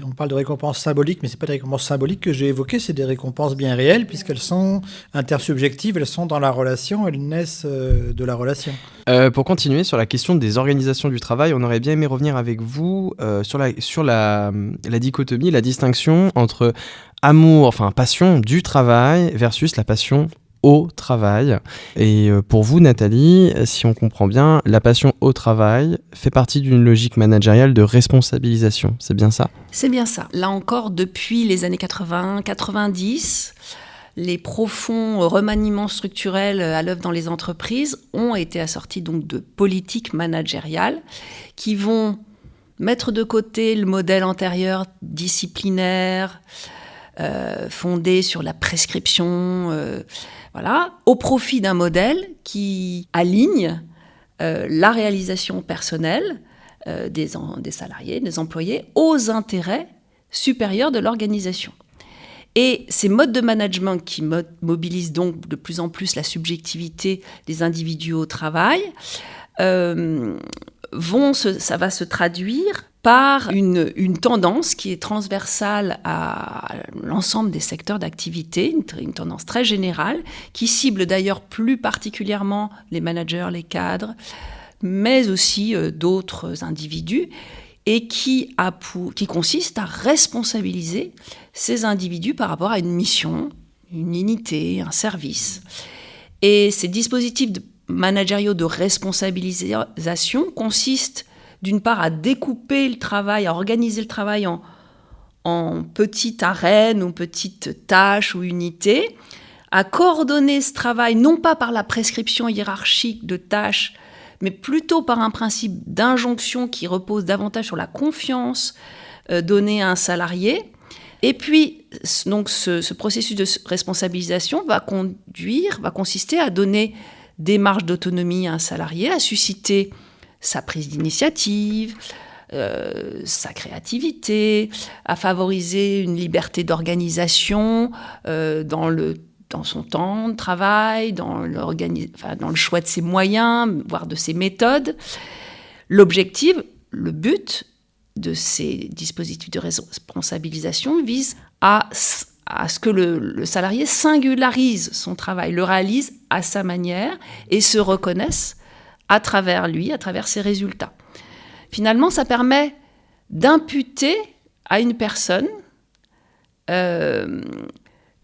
D: on parle de récompenses symboliques, mais ce n'est pas des récompenses symboliques que j'ai évoquées, c'est des récompenses bien réelles, puisqu'elles sont intersubjectives, elles sont dans la relation, elles naissent de la relation.
B: Pour continuer sur la question des organisations du travail, on aurait bien aimé revenir avec vous sur la dichotomie, la distinction entre passion du travail versus la passion au travail. Et pour vous, Nathalie, si on comprend bien, la passion au travail fait partie d'une logique managériale de responsabilisation. C'est bien ça ?
C: C'est bien ça. Là encore, depuis les années 80-90, les profonds remaniements structurels à l'œuvre dans les entreprises ont été assortis donc de politiques managériales qui vont mettre de côté le modèle antérieur disciplinaire, fondée sur la prescription, au profit d'un modèle qui aligne la réalisation personnelle des salariés, des employés, aux intérêts supérieurs de l'organisation. Et ces modes de management qui mobilisent donc de plus en plus la subjectivité des individus au travail, ça va se traduire par une tendance qui est transversale à l'ensemble des secteurs d'activité, une tendance très générale, qui cible d'ailleurs plus particulièrement les managers, les cadres, mais aussi d'autres individus, et qui consiste à responsabiliser ces individus par rapport à une mission, une unité, un service. Et ces dispositifs managériaux de responsabilisation consistent d'une part à découper le travail, à organiser le travail en petites arènes ou petites tâches ou unités, à coordonner ce travail non pas par la prescription hiérarchique de tâches, mais plutôt par un principe d'injonction qui repose davantage sur la confiance donnée à un salarié. Et puis, donc, ce processus de responsabilisation va consister à donner des marges d'autonomie à un salarié, à susciter sa prise d'initiative, sa créativité, à favoriser une liberté d'organisation dans son temps de travail, dans le choix de ses moyens, voire de ses méthodes. L'objectif, le but de ces dispositifs de responsabilisation vise à ce que le salarié singularise son travail, le réalise à sa manière et se reconnaisse à travers lui, à travers ses résultats. Finalement, ça permet d'imputer à une personne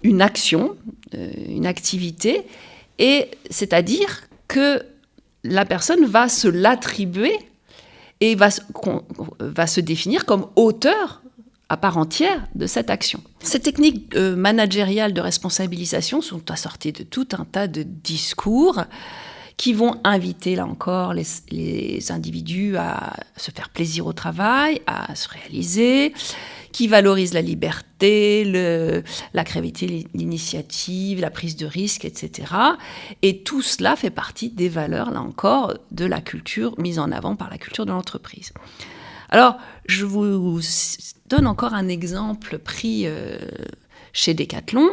C: une action, une activité, et c'est-à-dire que la personne va se l'attribuer et va se définir comme auteur à part entière de cette action. Ces techniques managériales de responsabilisation sont assorties de tout un tas de discours qui vont inviter, là encore, les individus à se faire plaisir au travail, à se réaliser, qui valorisent la liberté, la créativité, l'initiative, la prise de risque, etc. Et tout cela fait partie des valeurs, là encore, de la culture mise en avant par la culture de l'entreprise. Alors, je vous donne encore un exemple pris chez Decathlon,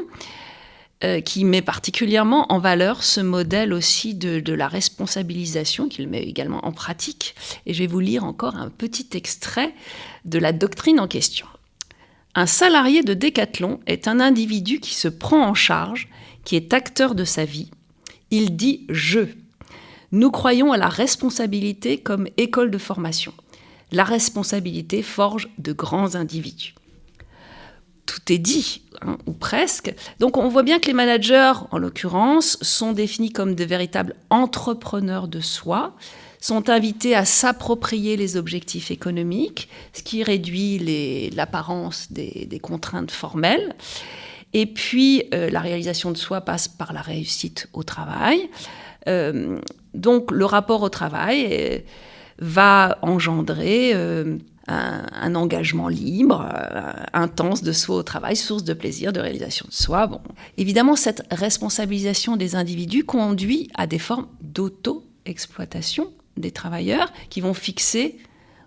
C: qui met particulièrement en valeur ce modèle aussi de la responsabilisation, qu'il met également en pratique. Et je vais vous lire encore un petit extrait de la doctrine en question. Un salarié de Decathlon est un individu qui se prend en charge, qui est acteur de sa vie. Il dit « je ». Nous croyons à la responsabilité comme école de formation. La responsabilité forge de grands individus. Tout est dit, ou presque. Donc on voit bien que les managers, en l'occurrence, sont définis comme de véritables entrepreneurs de soi, sont invités à s'approprier les objectifs économiques, ce qui réduit l'apparence des contraintes formelles. Et puis, la réalisation de soi passe par la réussite au travail. Donc, le rapport au travail va engendrer un engagement libre, intense de soi au travail, source de plaisir, de réalisation de soi. Bon. Évidemment, cette responsabilisation des individus conduit à des formes d'auto-exploitation des travailleurs qui vont fixer,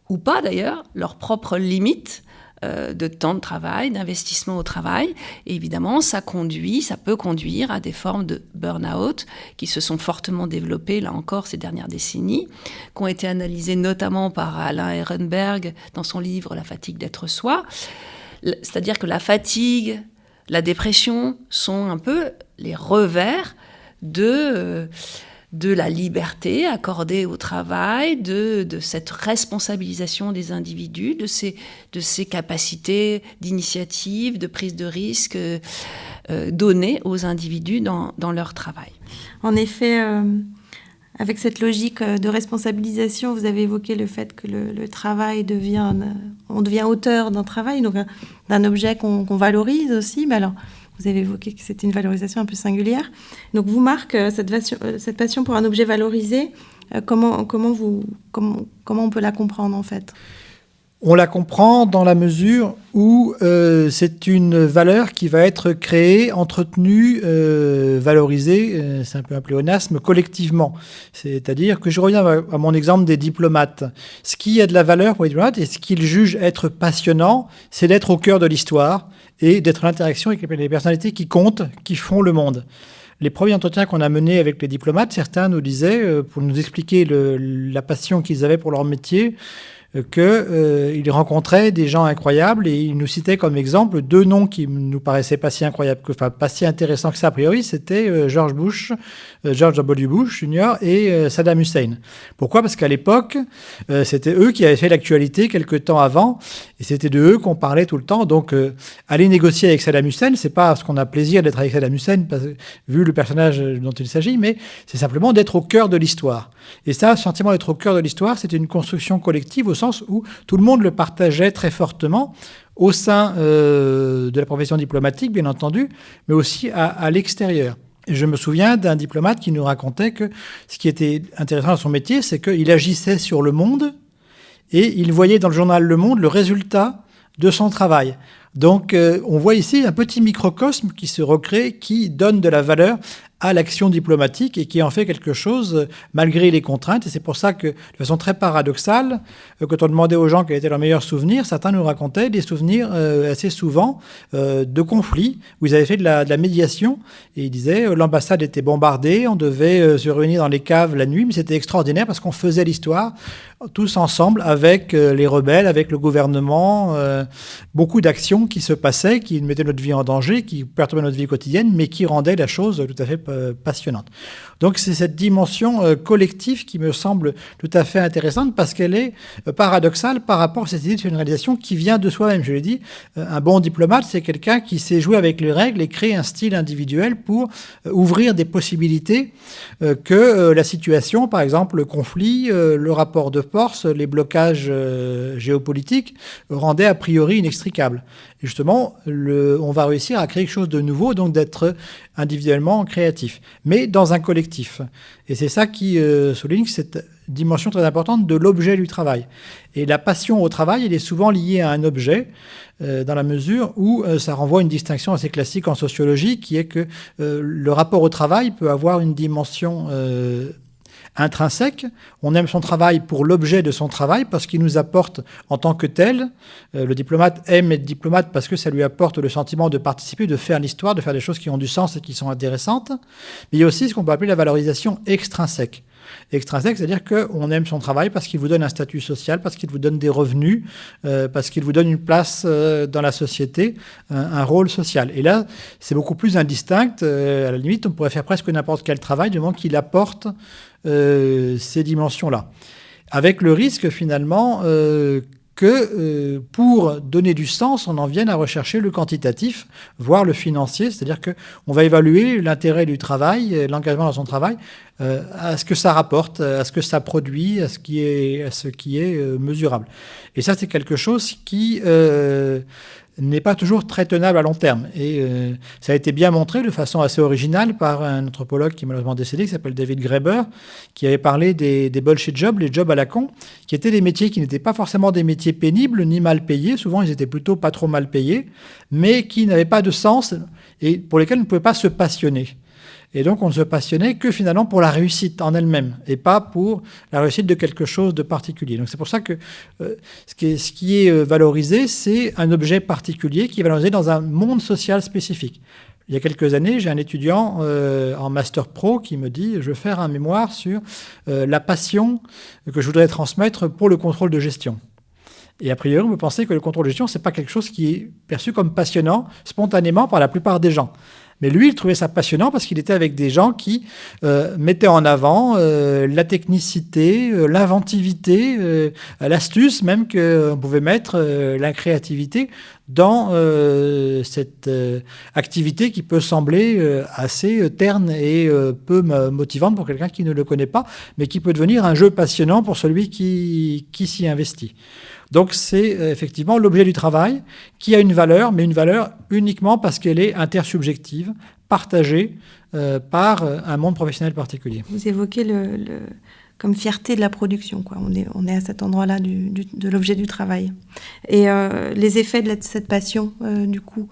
C: ou pas d'ailleurs, leurs propres limites de temps de travail, d'investissement au travail. Et évidemment, ça peut conduire à des formes de burn-out qui se sont fortement développées, là encore, ces dernières décennies, qui ont été analysées notamment par Alain Ehrenberg dans son livre « La fatigue d'être soi ». C'est-à-dire que la fatigue, la dépression sont un peu les revers de la liberté accordée au travail, de cette responsabilisation des individus, de ces capacités d'initiative, de prise de risque données aux individus dans leur travail.
A: En effet, avec cette logique de responsabilisation, vous avez évoqué le fait que le travail on devient auteur d'un travail, donc d'un objet qu'on valorise aussi, mais alors vous avez évoqué que c'était une valorisation un peu singulière. Donc, vous, Marc, cette passion pour un objet valorisé, comment on peut la comprendre, en fait ?
D: On la comprend dans la mesure où c'est une valeur qui va être créée, entretenue, valorisée, c'est un peu un pléonasme, collectivement. C'est-à-dire que je reviens à mon exemple des diplomates. Ce qui a de la valeur pour les diplomates et ce qu'ils jugent être passionnant, c'est d'être au cœur de l'histoire et d'être en interaction avec les personnalités qui comptent, qui font le monde. Les premiers entretiens qu'on a menés avec les diplomates, certains nous disaient, pour nous expliquer la passion qu'ils avaient pour leur métier, qu'ils rencontraient des gens incroyables et ils nous citaient comme exemple 2 noms qui nous paraissaient pas si incroyables, pas si intéressants que ça a priori, c'était George W. Bush Jr. et Saddam Hussein. Pourquoi ? Parce qu'à l'époque, c'était eux qui avaient fait l'actualité quelque temps avant et c'était de eux qu'on parlait tout le temps. Donc, aller négocier avec Saddam Hussein, c'est pas parce qu'on a plaisir d'être avec Saddam Hussein, vu le personnage dont il s'agit, mais c'est simplement d'être au cœur de l'histoire. Et ça, ce sentiment d'être au cœur de l'histoire, c'était une construction collective au sens où tout le monde le partageait très fortement au sein de la profession diplomatique, bien entendu, mais aussi à l'extérieur. Et je me souviens d'un diplomate qui nous racontait que ce qui était intéressant dans son métier, c'est qu'il agissait sur le monde et il voyait dans le journal Le Monde le résultat de son travail. Donc, on voit ici un petit microcosme qui se recrée, qui donne de la valeur à l'action diplomatique et qui en fait quelque chose malgré les contraintes. Et c'est pour ça que, de façon très paradoxale, quand on demandait aux gens quels étaient leurs meilleurs souvenirs, certains nous racontaient des souvenirs assez souvent de conflits où ils avaient fait de la médiation. Et ils disaient l'ambassade était bombardée, on devait se réunir dans les caves la nuit, mais c'était extraordinaire parce qu'on faisait l'histoire tous ensemble avec les rebelles, avec le gouvernement, beaucoup d'actions qui se passaient, qui mettaient notre vie en danger, qui perturbaient notre vie quotidienne, mais qui rendaient la chose tout à fait passionnante. Donc c'est cette dimension collective qui me semble tout à fait intéressante parce qu'elle est paradoxale par rapport à cette idée de généralisation qui vient de soi-même. Je l'ai dit, un bon diplomate, c'est quelqu'un qui sait jouer avec les règles et créer un style individuel pour ouvrir des possibilités que la situation, par exemple le conflit, le rapport de force, les blocages géopolitiques rendaient a priori inextricables. Et justement, on va réussir à créer quelque chose de nouveau, donc d'être individuellement créatif, mais dans un collectif. Et c'est ça qui souligne cette dimension très importante de l'objet du travail. Et la passion au travail, elle est souvent liée à un objet, dans la mesure où ça renvoie à une distinction assez classique en sociologie, qui est que le rapport au travail peut avoir une dimension intrinsèque. On aime son travail pour l'objet de son travail, parce qu'il nous apporte en tant que tel. Le diplomate aime être diplomate parce que ça lui apporte le sentiment de participer, de faire l'histoire, de faire des choses qui ont du sens et qui sont intéressantes. Mais il y a aussi ce qu'on peut appeler la valorisation extrinsèque. Extrinsèque, c'est-à-dire qu'on aime son travail parce qu'il vous donne un statut social, parce qu'il vous donne des revenus, parce qu'il vous donne une place dans la société, un rôle social. Et là, c'est beaucoup plus indistinct. À la limite, on pourrait faire presque n'importe quel travail du moment qu'il apporte ces dimensions-là. Avec le risque, finalement, que pour donner du sens, on en vienne à rechercher le quantitatif, voire le financier, c'est-à-dire qu'on va évaluer l'intérêt du travail, l'engagement dans son travail, à ce que ça rapporte, à ce que ça produit, à ce qui est mesurable. Et ça, c'est quelque chose qui n'est pas toujours très tenable à long terme. Et ça a été bien montré de façon assez originale par un anthropologue qui est malheureusement décédé, qui s'appelle David Graeber, qui avait parlé des bullshit jobs, les jobs à la con, qui étaient des métiers qui n'étaient pas forcément des métiers pénibles ni mal payés. Souvent, ils étaient plutôt pas trop mal payés, mais qui n'avaient pas de sens et pour lesquels on ne pouvait pas se passionner. Et donc, on ne se passionnait que finalement pour la réussite en elle-même et pas pour la réussite de quelque chose de particulier. Donc, c'est pour ça que ce qui est valorisé, c'est un objet particulier qui est valorisé dans un monde social spécifique. Il y a quelques années, j'ai un étudiant en Master Pro qui me dit « Je veux faire un mémoire sur la passion que je voudrais transmettre pour le contrôle de gestion ». Et a priori, on peut penser que le contrôle de gestion, ce n'est pas quelque chose qui est perçu comme passionnant spontanément par la plupart des gens. Mais lui, il trouvait ça passionnant parce qu'il était avec des gens qui mettaient en avant la technicité, l'inventivité, l'astuce même qu'on pouvait mettre, la créativité dans cette activité qui peut sembler assez terne et peu motivante pour quelqu'un qui ne le connaît pas, mais qui peut devenir un jeu passionnant pour celui qui s'y investit. Donc c'est effectivement l'objet du travail qui a une valeur, mais une valeur uniquement parce qu'elle est intersubjective, partagée par un monde professionnel particulier.
A: Vous évoquez fierté de la production, quoi. On est à cet endroit-là de l'objet du travail. Et les effets de cette passion, du coup,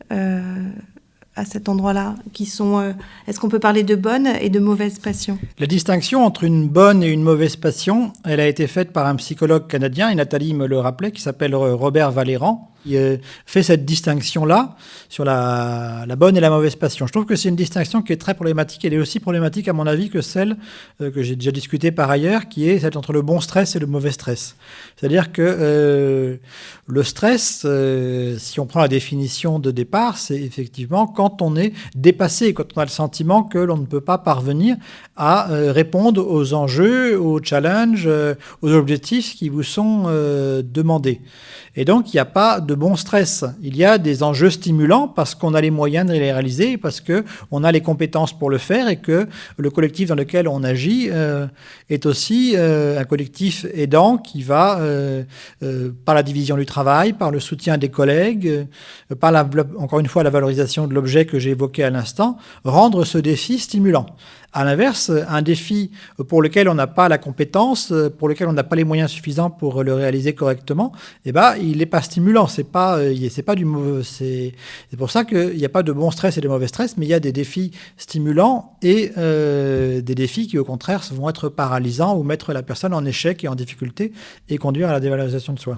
A: à cet endroit-là, qui sont... est-ce qu'on peut parler de bonne et de mauvaise passion ?
D: La distinction entre une bonne et une mauvaise passion, elle a été faite par un psychologue canadien, et Nathalie me le rappelait, qui s'appelle Robert Valérand. Il fait cette distinction-là sur la bonne et la mauvaise passion. Je trouve que c'est une distinction qui est très problématique. Elle est aussi problématique, à mon avis, que celle que j'ai déjà discutée par ailleurs, qui est celle entre le bon stress et le mauvais stress. C'est-à-dire que le stress, si on prend la définition de départ, c'est effectivement quand on est dépassé, quand on a le sentiment que l'on ne peut pas parvenir à répondre aux enjeux, aux challenges, aux objectifs qui vous sont demandés. Et donc, il n'y a pas de bon stress. Il y a des enjeux stimulants parce qu'on a les moyens de les réaliser, parce qu'on a les compétences pour le faire et que le collectif dans lequel on agit est aussi un collectif aidant qui va, par la division du travail, par le soutien des collègues, par encore une fois la valorisation de l'objet que j'ai évoqué à l'instant, rendre ce défi stimulant. À l'inverse, un défi pour lequel on n'a pas la compétence, pour lequel on n'a pas les moyens suffisants pour le réaliser correctement, eh ben, il n'est pas stimulant. C'est pas du mauvais. C'est pour ça qu'il n'y a pas de bon stress et de mauvais stress, mais il y a des défis stimulants et des défis qui, au contraire, vont être paralysants ou mettre la personne en échec et en difficulté et conduire à la dévalorisation de soi.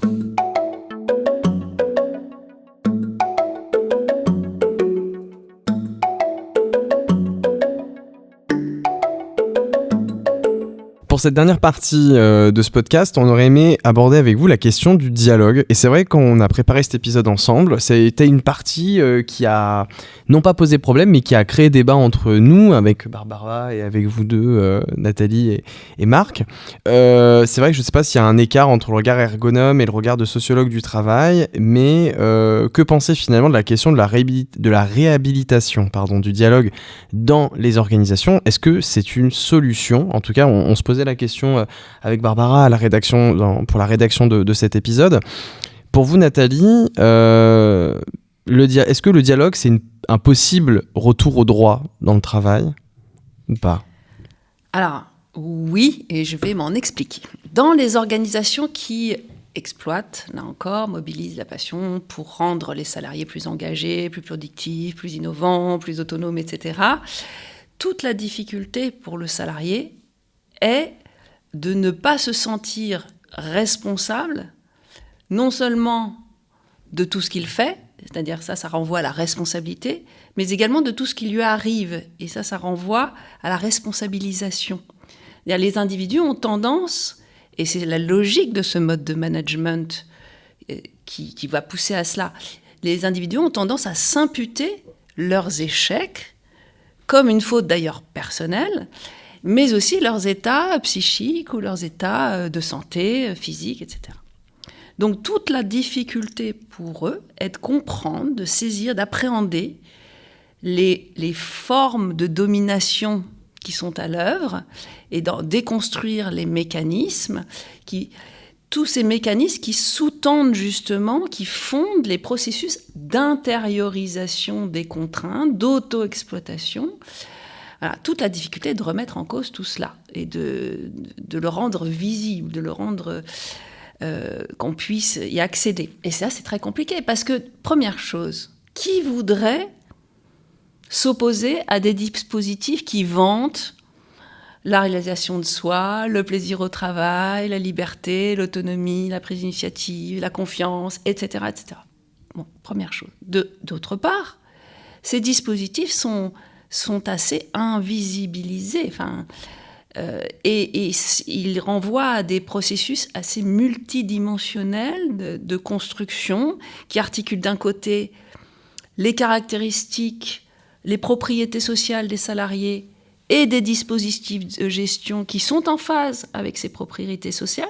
B: Pour cette dernière partie de ce podcast, on aurait aimé aborder avec vous la question du dialogue. Et c'est vrai qu'on a préparé cet épisode ensemble. C'était une partie qui a non pas posé problème, mais qui a créé débat entre nous, avec Barbara et avec vous deux, Nathalie et Marc. C'est vrai que je ne sais pas s'il y a un écart entre le regard ergonome et le regard de sociologue du travail, mais que penser finalement de la question de la réhabilitation du dialogue dans les organisations ? Est-ce que c'est une solution ? En tout cas, on se posait la question avec Barbara à la rédaction, pour la rédaction de cet épisode. Pour vous, Nathalie, est-ce que le dialogue, c'est un possible retour au droit dans le travail ou pas ?
C: Alors, oui, et je vais m'en expliquer. Dans les organisations qui exploitent, là encore, mobilisent la passion pour rendre les salariés plus engagés, plus productifs, plus innovants, plus autonomes, etc., toute la difficulté pour le salarié est de ne pas se sentir responsable, non seulement de tout ce qu'il fait, c'est-à-dire ça renvoie à la responsabilité, mais également de tout ce qui lui arrive, et ça renvoie à la responsabilisation. C'est-à-dire, les individus ont tendance, et c'est la logique de ce mode de management qui va pousser à cela, les individus ont tendance à s'imputer leurs échecs, comme une faute d'ailleurs personnelle, mais aussi leurs états psychiques ou leurs états de santé physique, etc. Donc toute la difficulté pour eux est de comprendre, de saisir, d'appréhender les formes de domination qui sont à l'œuvre et d'en déconstruire les mécanismes, tous ces mécanismes qui sous-tendent justement, qui fondent les processus d'intériorisation des contraintes, d'auto-exploitation. Voilà, toute la difficulté est de remettre en cause tout cela et de le rendre visible, de le rendre qu'on puisse y accéder. Et ça, c'est très compliqué parce que, première chose, qui voudrait s'opposer à des dispositifs qui vantent la réalisation de soi, le plaisir au travail, la liberté, l'autonomie, la prise d'initiative, la confiance, etc., etc. Bon, première chose. D'autre part, ces dispositifs sont assez invisibilisés, et ils renvoient à des processus assez multidimensionnels de construction qui articulent d'un côté les caractéristiques, les propriétés sociales des salariés et des dispositifs de gestion qui sont en phase avec ces propriétés sociales.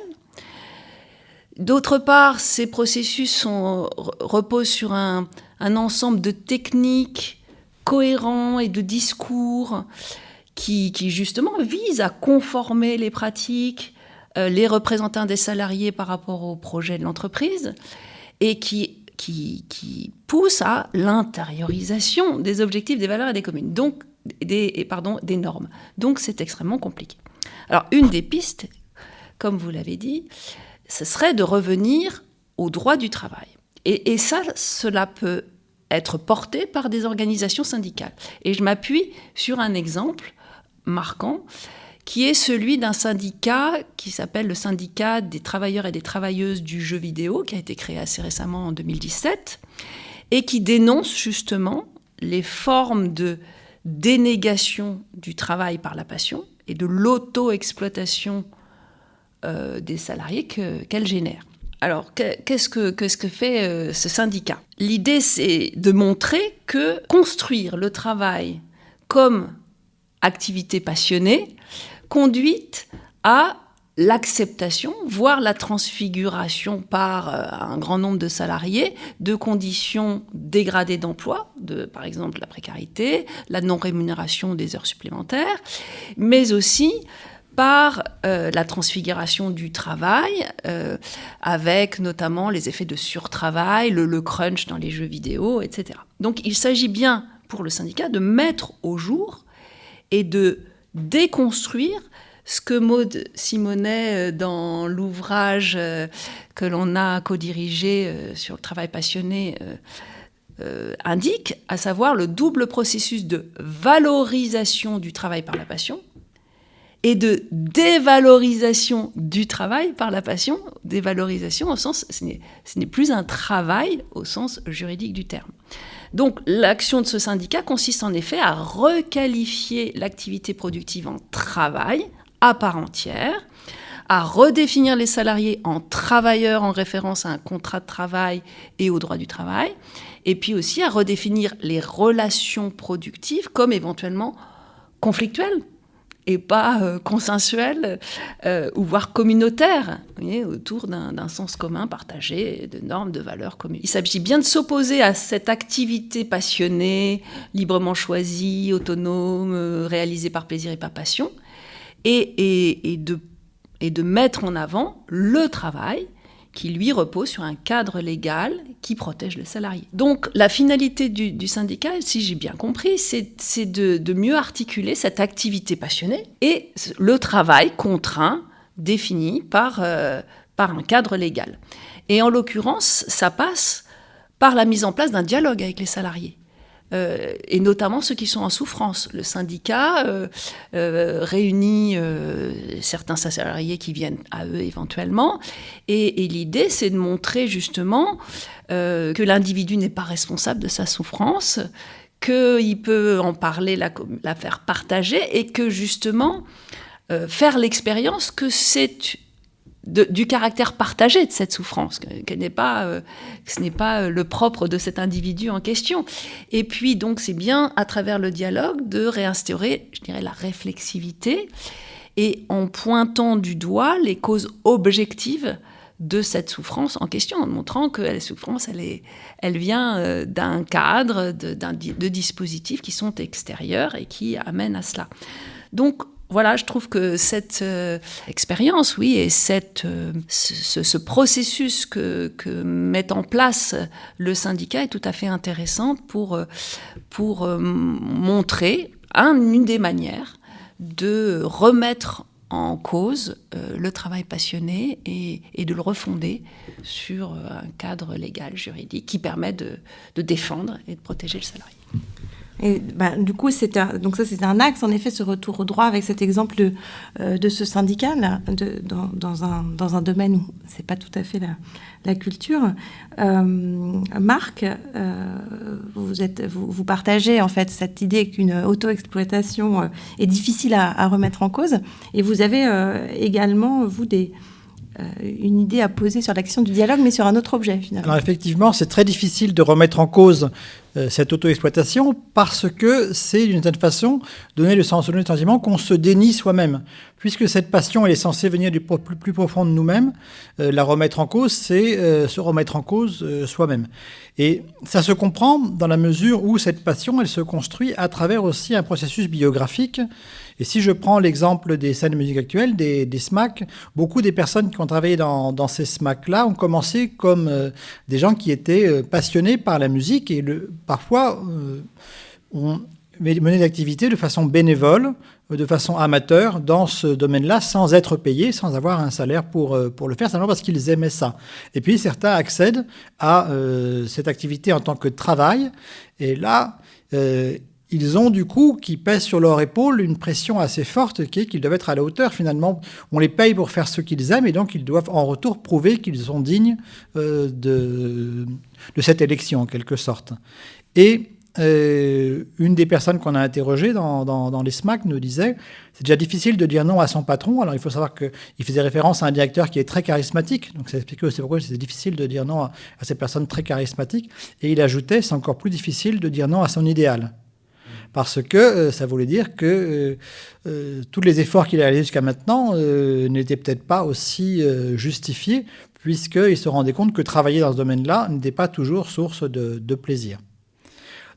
C: D'autre part, ces processus reposent sur un ensemble de techniques cohérents et de discours qui justement visent à conformer les pratiques, les représentants des salariés par rapport au projet de l'entreprise et qui poussent à l'intériorisation des objectifs, des valeurs et des communes, donc des normes. Donc c'est extrêmement compliqué. Alors, une des pistes, comme vous l'avez dit, ce serait de revenir au droit du travail. Et ça, cela peut être porté par des organisations syndicales. Et je m'appuie sur un exemple marquant, qui est celui d'un syndicat qui s'appelle le syndicat des travailleurs et des travailleuses du jeu vidéo, qui a été créé assez récemment en 2017, et qui dénonce justement les formes de dénégation du travail par la passion et de l'auto-exploitation des salariés qu'elle génère. Alors, qu'est-ce que fait ce syndicat ? L'idée, c'est de montrer que construire le travail comme activité passionnée conduite à l'acceptation, voire la transfiguration par un grand nombre de salariés de conditions dégradées d'emploi, par exemple la précarité, la non-rémunération des heures supplémentaires, mais aussi par la transfiguration du travail, avec notamment les effets de surtravail, le crunch dans les jeux vidéo, etc. Donc il s'agit bien pour le syndicat de mettre au jour et de déconstruire ce que Maud Simonet, dans l'ouvrage que l'on a co-dirigé sur le travail passionné, indique, à savoir le double processus de valorisation du travail par la passion et de dévalorisation du travail par la passion. Dévalorisation au sens, ce n'est plus un travail au sens juridique du terme. Donc l'action de ce syndicat consiste en effet à requalifier l'activité productive en travail à part entière, à redéfinir les salariés en travailleurs en référence à un contrat de travail et au droit du travail, et puis aussi à redéfinir les relations productives comme éventuellement conflictuelles et pas consensuelles ou voire communautaires, vous voyez, autour d'un sens commun partagé, de normes, de valeurs communes. Il s'agit bien de s'opposer à cette activité passionnée, librement choisie, autonome, réalisée par plaisir et par passion, et de mettre en avant le travail qui, lui, repose sur un cadre légal qui protège le salarié. Donc, la finalité du syndicat, si j'ai bien compris, c'est de mieux articuler cette activité passionnée et le travail contraint, défini par un cadre légal. Et en l'occurrence, ça passe par la mise en place d'un dialogue avec les salariés. Et notamment ceux qui sont en souffrance. Le syndicat réunit certains salariés qui viennent à eux éventuellement, et l'idée c'est de montrer justement que l'individu n'est pas responsable de sa souffrance, qu'il peut en parler, la faire partager, et que justement faire l'expérience que c'est du caractère partagé de cette souffrance, que ce n'est pas le propre de cet individu en question. Et puis, donc, c'est bien, à travers le dialogue, de réinstaurer, je dirais, la réflexivité, et en pointant du doigt les causes objectives de cette souffrance en question, en montrant que la souffrance, elle vient d'un cadre, de dispositifs qui sont extérieurs et qui amènent à cela. Donc, voilà, je trouve que cette expérience, oui, et ce processus que met en place le syndicat est tout à fait intéressant pour montrer une des manières de remettre en cause le travail passionné et de le refonder sur un cadre légal, juridique, qui permet de défendre et de protéger le salarié.
A: Et du coup, c'est un axe, en effet, ce retour au droit avec cet exemple de ce syndicat là, dans un domaine où c'est pas tout à fait la culture. Marc, vous partagez en fait cette idée qu'une auto-exploitation est difficile à remettre en cause, et vous avez également une idée à poser sur l'action du dialogue, mais sur un autre objet, finalement.
D: Alors effectivement, c'est très difficile de remettre en cause cette auto-exploitation, parce que c'est, d'une certaine façon, donner le sentiment qu'on se dénie soi-même. Puisque cette passion, elle est censée venir du plus profond de nous-mêmes, la remettre en cause, c'est se remettre en cause soi-même. Et ça se comprend dans la mesure où cette passion, elle se construit à travers aussi un processus biographique. Et si je prends l'exemple des scènes de musique actuelles, des SMAC, beaucoup des personnes qui ont travaillé dans ces SMAC-là ont commencé comme des gens qui étaient passionnés par la musique et parfois ont mener l'activité de façon bénévole, de façon amateur dans ce domaine-là, sans être payés, sans avoir un salaire pour le faire, simplement parce qu'ils aimaient ça. Et puis certains accèdent à cette activité en tant que travail, et là, ils ont du coup, qui pèse sur leur épaule, une pression assez forte qui est qu'ils doivent être à la hauteur. Finalement, on les paye pour faire ce qu'ils aiment et donc ils doivent en retour prouver qu'ils sont dignes de cette élection en quelque sorte. Et une des personnes qu'on a interrogées dans les SMAC nous disait « c'est déjà difficile de dire non à son patron ». Alors il faut savoir qu'il faisait référence à un directeur qui est très charismatique, donc ça explique aussi pourquoi c'est difficile de dire non à ces personnes très charismatiques. Et il ajoutait « c'est encore plus difficile de dire non à son idéal ». Parce que ça voulait dire que tous les efforts qu'il a réalisés jusqu'à maintenant n'étaient peut-être pas aussi justifiés, puisqu'il se rendait compte que travailler dans ce domaine-là n'était pas toujours source de plaisir.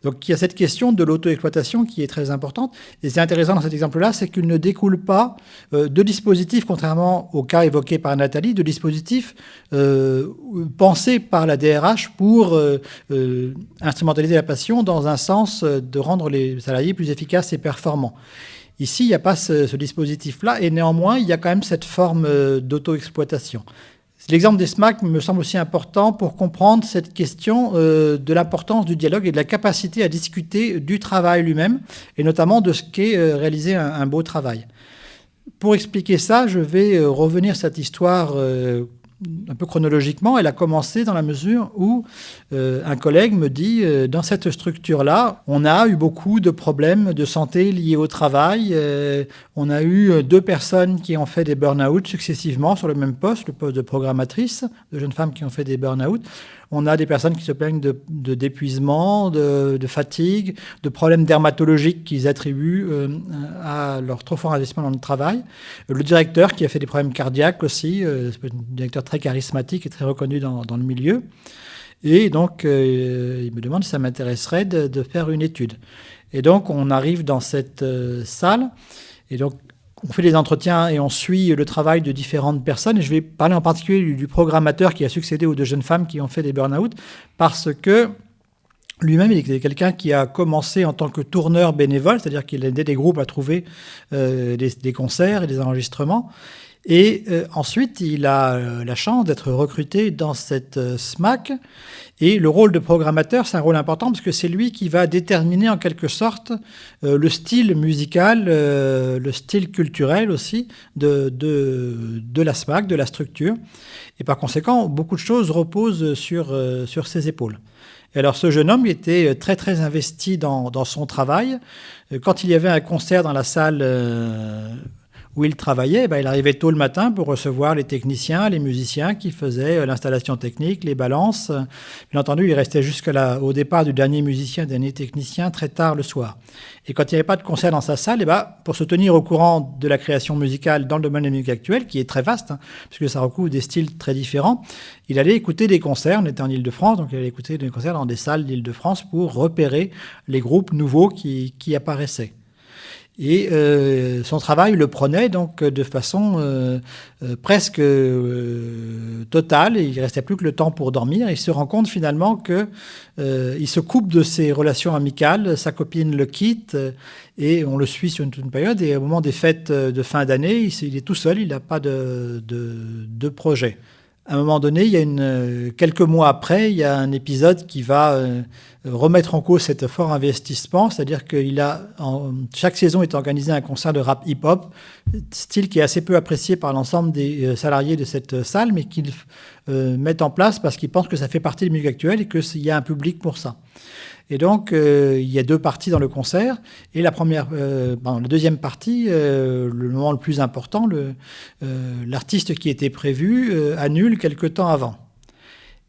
D: Donc il y a cette question de l'auto-exploitation qui est très importante. Et c'est intéressant dans cet exemple-là, c'est qu'il ne découle pas de dispositifs, contrairement au cas évoqué par Nathalie, de dispositifs pensés par la DRH pour instrumentaliser la passion dans un sens de rendre les salariés plus efficaces et performants. Ici, il n'y a pas ce dispositif-là, et néanmoins, il y a quand même cette forme d'auto-exploitation. L'exemple des SMAC me semble aussi important pour comprendre cette question de l'importance du dialogue et de la capacité à discuter du travail lui-même, et notamment de ce qu'est réaliser un beau travail. Pour expliquer ça, je vais revenir sur cette histoire un peu chronologiquement. Elle a commencé dans la mesure où un collègue me dit dans cette structure-là, on a eu beaucoup de problèmes de santé liés au travail. On a eu 2 personnes qui ont fait des burn-out successivement sur le même poste, le poste de programmatrice, de jeunes femmes qui ont fait des burn-out. On a des personnes qui se plaignent d'épuisement, de fatigue, de problèmes dermatologiques qu'ils attribuent à leur trop fort investissement dans le travail. Le directeur qui a fait des problèmes cardiaques aussi, c'est un directeur très charismatique et très reconnu dans le milieu. Et donc, il me demande si ça m'intéresserait de faire une étude. Et donc, on arrive dans cette salle, et donc, on fait des entretiens et on suit le travail de différentes personnes. Et je vais parler en particulier du programmateur qui a succédé aux 2 jeunes femmes qui ont fait des burn-out, parce que lui-même, il est quelqu'un qui a commencé en tant que tourneur bénévole, c'est-à-dire qu'il aidait des groupes à trouver des concerts et des enregistrements. Et ensuite, il a la chance d'être recruté dans cette SMAC. Et le rôle de programmateur, c'est un rôle important parce que c'est lui qui va déterminer en quelque sorte le style musical, le style culturel aussi de la SMAC, de la structure. Et par conséquent, beaucoup de choses reposent sur ses épaules. Et alors ce jeune homme était très très investi dans son travail. Quand il y avait un concert dans la salle où il travaillait, il arrivait tôt le matin pour recevoir les techniciens, les musiciens qui faisaient l'installation technique, les balances. Bien entendu, il restait jusqu'au départ du dernier musicien, dernier technicien, très tard le soir. Et quand il n'y avait pas de concert dans sa salle, pour se tenir au courant de la création musicale dans le domaine de la musique actuelle, qui est très vaste, puisque ça recouvre des styles très différents, il allait écouter des concerts. On était en Île-de-France, donc il allait écouter des concerts dans des salles d'Île-de-France pour repérer les groupes nouveaux qui apparaissaient. Et son travail le prenait donc de façon presque totale. Et il ne restait plus que le temps pour dormir. Et il se rend compte finalement qu'il se coupe de ses relations amicales. Sa copine le quitte et on le suit sur toute une période. Et au moment des fêtes de fin d'année, il est tout seul. Il n'a pas de projet. À un moment donné, quelques mois après, il y a un épisode qui va remettre en cause cet fort investissement, c'est-à-dire que chaque saison est organisé un concert de rap hip-hop, style qui est assez peu apprécié par l'ensemble des salariés de cette salle, mais qu'ils mettent en place parce qu'ils pensent que ça fait partie de la musique actuelle et qu'il y a un public pour ça. Et donc, il y a 2 parties dans le concert. Et la deuxième partie, le moment le plus important, l'artiste qui était prévu annule quelque temps avant.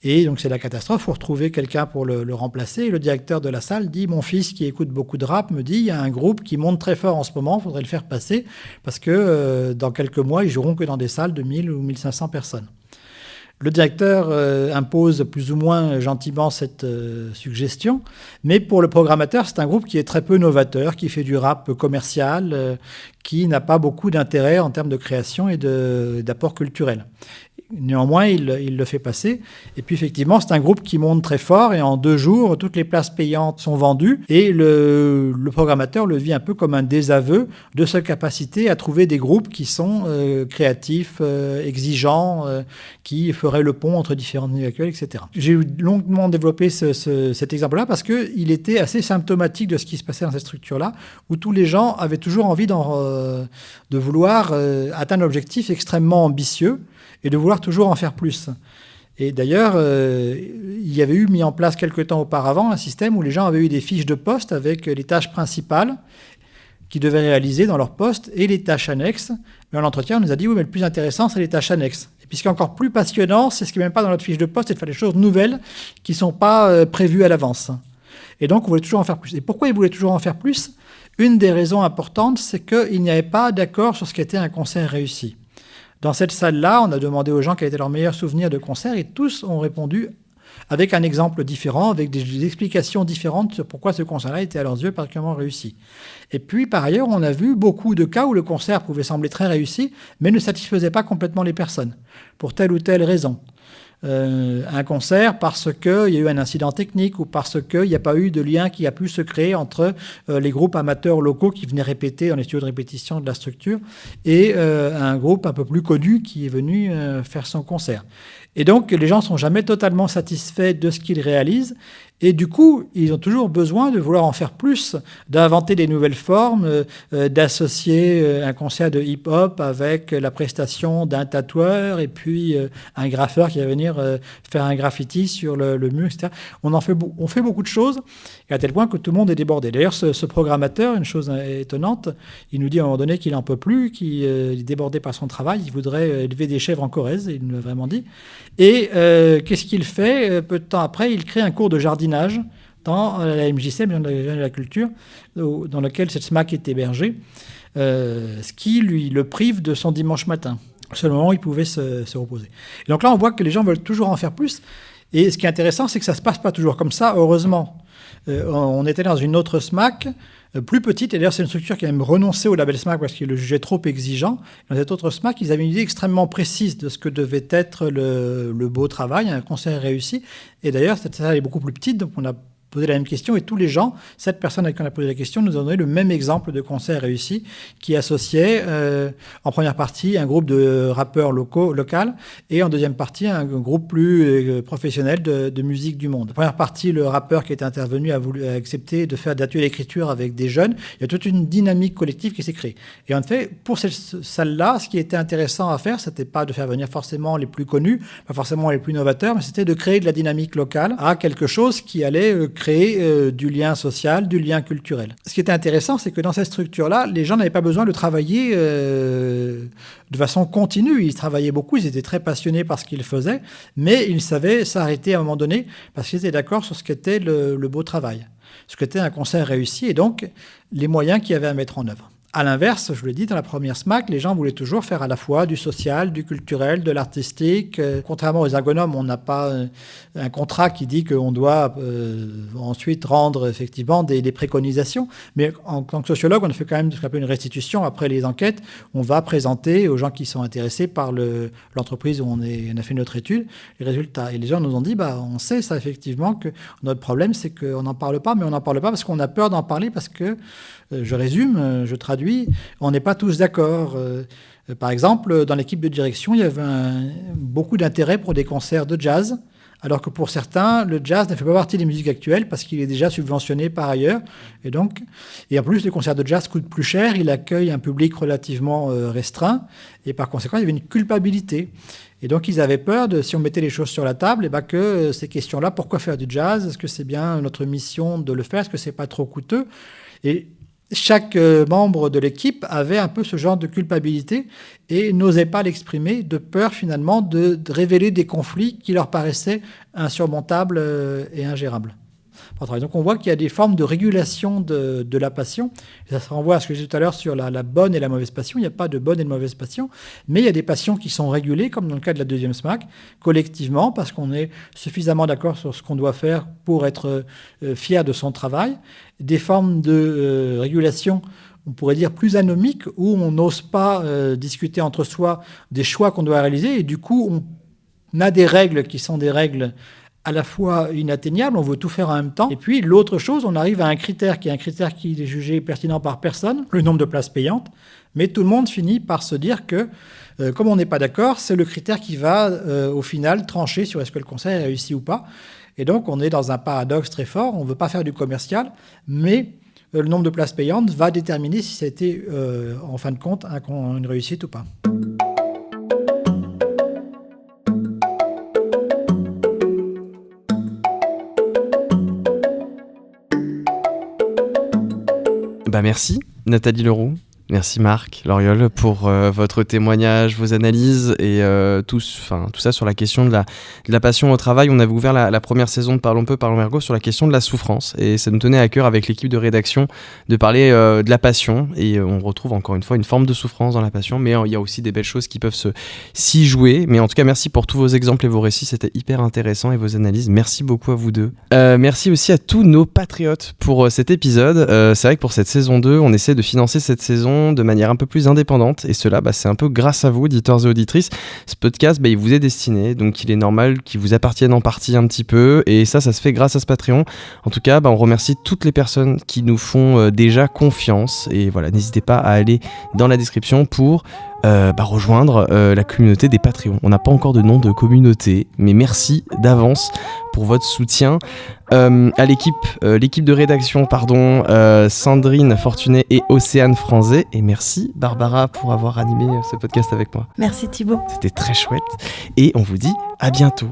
D: Et donc, c'est la catastrophe. Il faut retrouver quelqu'un pour le remplacer. Et le directeur de la salle dit « Mon fils, qui écoute beaucoup de rap, me dit il y a un groupe qui monte très fort en ce moment, il faudrait le faire passer, parce que dans quelques mois, ils joueront que dans des salles de 1000 ou 1500 personnes. » Le directeur impose plus ou moins gentiment cette suggestion, mais pour le programmateur, c'est un groupe qui est très peu novateur, qui fait du rap commercial, qui n'a pas beaucoup d'intérêt en termes de création et d'apport culturel. Néanmoins, il le fait passer. Et puis, effectivement, c'est un groupe qui monte très fort. Et en 2 jours, toutes les places payantes sont vendues. Et le programmateur le vit un peu comme un désaveu de sa capacité à trouver des groupes qui sont créatifs, exigeants, qui feraient le pont entre différents niveaux actuels, etc. J'ai longuement développé cet exemple-là parce qu'il était assez symptomatique de ce qui se passait dans cette structure-là, où tous les gens avaient toujours envie de vouloir atteindre un objectif extrêmement ambitieux et de vouloir toujours en faire plus. Et d'ailleurs, il y avait eu mis en place quelque temps auparavant un système où les gens avaient eu des fiches de poste avec les tâches principales qu'ils devaient réaliser dans leur poste et les tâches annexes. Mais en entretien, on nous a dit, oui, mais le plus intéressant, c'est les tâches annexes. Et puis ce qui est encore plus passionnant, c'est ce qui n'est même pas dans notre fiche de poste, c'est de faire des choses nouvelles qui ne sont pas prévues à l'avance. Et donc, on voulait toujours en faire plus. Et pourquoi ils voulaient toujours en faire plus ? Une des raisons importantes, c'est qu'il n'y avait pas d'accord sur ce qu'était un concert réussi. Dans cette salle-là, on a demandé aux gens quels étaient leurs meilleurs souvenirs de concert et tous ont répondu avec un exemple différent, avec des explications différentes sur pourquoi ce concert-là était à leurs yeux particulièrement réussi. Et puis, par ailleurs, on a vu beaucoup de cas où le concert pouvait sembler très réussi, mais ne satisfaisait pas complètement les personnes, pour telle ou telle raison. Un concert parce qu'il y a eu un incident technique ou parce qu'il n'y a pas eu de lien qui a pu se créer entre les groupes amateurs locaux qui venaient répéter dans les studios de répétition de la structure et un groupe un peu plus connu qui est venu faire son concert. Et donc, les gens ne sont jamais totalement satisfaits de ce qu'ils réalisent. Et du coup, ils ont toujours besoin de vouloir en faire plus, d'inventer des nouvelles formes, d'associer un concert de hip-hop avec la prestation d'un tatoueur et puis un graffeur qui va venir faire un graffiti sur le mur, etc. On fait beaucoup de choses, et à tel point que tout le monde est débordé. D'ailleurs, ce programmateur, une chose étonnante, il nous dit à un moment donné qu'il n'en peut plus, qu'il est débordé par son travail, il voudrait élever des chèvres en Corrèze, il nous l'a vraiment dit. Et qu'est-ce qu'il fait ? Peu de temps après, il crée un cours de jardinage dans la MJC, Maison de la Culture, dans lequel cette SMAC est hébergée, ce qui le prive de son dimanche matin, au seul moment où il pouvait se reposer. Et donc là, on voit que les gens veulent toujours en faire plus. Et ce qui est intéressant, c'est que ça ne se passe pas toujours comme ça, heureusement. On était dans une autre SMAC, plus petite, et d'ailleurs c'est une structure qui a même renoncé au label SMAC parce qu'il le jugeait trop exigeant. Dans cette autre SMAC, ils avaient une idée extrêmement précise de ce que devait être le beau travail, un concert réussi. Et d'ailleurs, cette salle est beaucoup plus petite, donc on a posé la même question et tous les gens, 7 personnes à qui on a posé la question, nous ont donné le même exemple de concert réussi qui associait en première partie un groupe de rappeurs local et en deuxième partie un groupe plus professionnel de musique du monde. En première partie, le rappeur qui était intervenu a accepté de faire des ateliers d'écriture avec des jeunes. Il y a toute une dynamique collective qui s'est créée. Et en fait, pour cette salle-là, ce qui était intéressant à faire, c'était pas de faire venir forcément les plus connus, pas forcément les plus novateurs, mais c'était de créer de la dynamique locale à quelque chose qui allait créer du lien social, du lien culturel. Ce qui était intéressant, c'est que dans cette structure-là, les gens n'avaient pas besoin de travailler de façon continue. Ils travaillaient beaucoup, ils étaient très passionnés par ce qu'ils faisaient, mais ils savaient s'arrêter à un moment donné parce qu'ils étaient d'accord sur ce qu'était le beau travail, ce qu'était un concert réussi et donc les moyens qu'il y avait à mettre en œuvre. À l'inverse, je vous l'ai dit, dans la première SMAC, les gens voulaient toujours faire à la fois du social, du culturel, de l'artistique. Contrairement aux ergonomes, on n'a pas un contrat qui dit qu'on doit ensuite rendre effectivement des préconisations. Mais en tant que sociologue, on a fait quand même ce qu'on appelle une restitution. Après les enquêtes, on va présenter aux gens qui sont intéressés par l'entreprise où on a fait notre étude les résultats. Et les gens nous ont dit, on sait ça effectivement que notre problème, c'est qu'on n'en parle pas, mais on n'en parle pas parce qu'on a peur d'en parler parce que, je résume, je traduis, on n'est pas tous d'accord. Par exemple, dans l'équipe de direction, il y avait beaucoup d'intérêt pour des concerts de jazz, alors que pour certains, le jazz ne fait pas partie des musiques actuelles parce qu'il est déjà subventionné par ailleurs. Et en plus, les concerts de jazz coûtent plus cher, il accueille un public relativement restreint, et par conséquent, il y avait une culpabilité. Et donc, ils avaient peur, si on mettait les choses sur la table, que ces questions-là, pourquoi faire du jazz ? Est-ce que c'est bien notre mission de le faire ? Est-ce que c'est pas trop coûteux ? Et chaque membre de l'équipe avait un peu ce genre de culpabilité et n'osait pas l'exprimer de peur finalement de révéler des conflits qui leur paraissaient insurmontables et ingérables. Donc on voit qu'il y a des formes de régulation de la passion. Et ça se renvoie à ce que j'ai dit tout à l'heure sur la bonne et la mauvaise passion. Il n'y a pas de bonne et de mauvaise passion, mais il y a des passions qui sont régulées, comme dans le cas de la deuxième SMAC, collectivement, parce qu'on est suffisamment d'accord sur ce qu'on doit faire pour être fier de son travail. Des formes de régulation, on pourrait dire plus anomiques, où on n'ose pas discuter entre soi des choix qu'on doit réaliser, et du coup on On a des règles qui sont des règles à la fois inatteignables, on veut tout faire en même temps. Et puis l'autre chose, on arrive à un critère qui est jugé pertinent par personne, le nombre de places payantes. Mais tout le monde finit par se dire que, comme on n'est pas d'accord, c'est le critère qui va, au final, trancher sur est-ce que le conseil a réussi ou pas. Et donc, on est dans un paradoxe très fort. On ne veut pas faire du commercial, mais le nombre de places payantes va déterminer si ça a été, en fin de compte, une réussite ou pas.
B: Merci Nathalie Leroux. Merci Marc Loriol pour votre témoignage, vos analyses et tout ça sur la question de la passion au travail. On avait ouvert la première saison de Parlons peu, Parlons ergo sur la question de la souffrance et ça nous tenait à cœur avec l'équipe de rédaction de parler de la passion et on retrouve encore une fois une forme de souffrance dans la passion, mais il y a aussi des belles choses qui peuvent s'y jouer. Mais en tout cas, merci pour tous vos exemples et vos récits, c'était hyper intéressant et vos analyses. Merci beaucoup à vous deux. Merci aussi à tous nos patriotes pour cet épisode. C'est vrai que pour cette saison 2, on essaie de financer cette saison de manière un peu plus indépendante et cela c'est un peu grâce à vous auditeurs et auditrices. Ce podcast il vous est destiné, donc il est normal qu'il vous appartienne en partie un petit peu et ça se fait grâce à ce Patreon. En tout cas on remercie toutes les personnes qui nous font déjà confiance et voilà, n'hésitez pas à aller dans la description pour rejoindre la communauté des Patreons. On n'a pas encore de nom de communauté, mais merci d'avance pour votre soutien. À l'équipe de rédaction, Sandrine Fortuné et Océane Franzé. Et merci Barbara pour avoir animé ce podcast avec moi.
A: Merci Thibaut.
B: C'était très chouette. Et on vous dit à bientôt.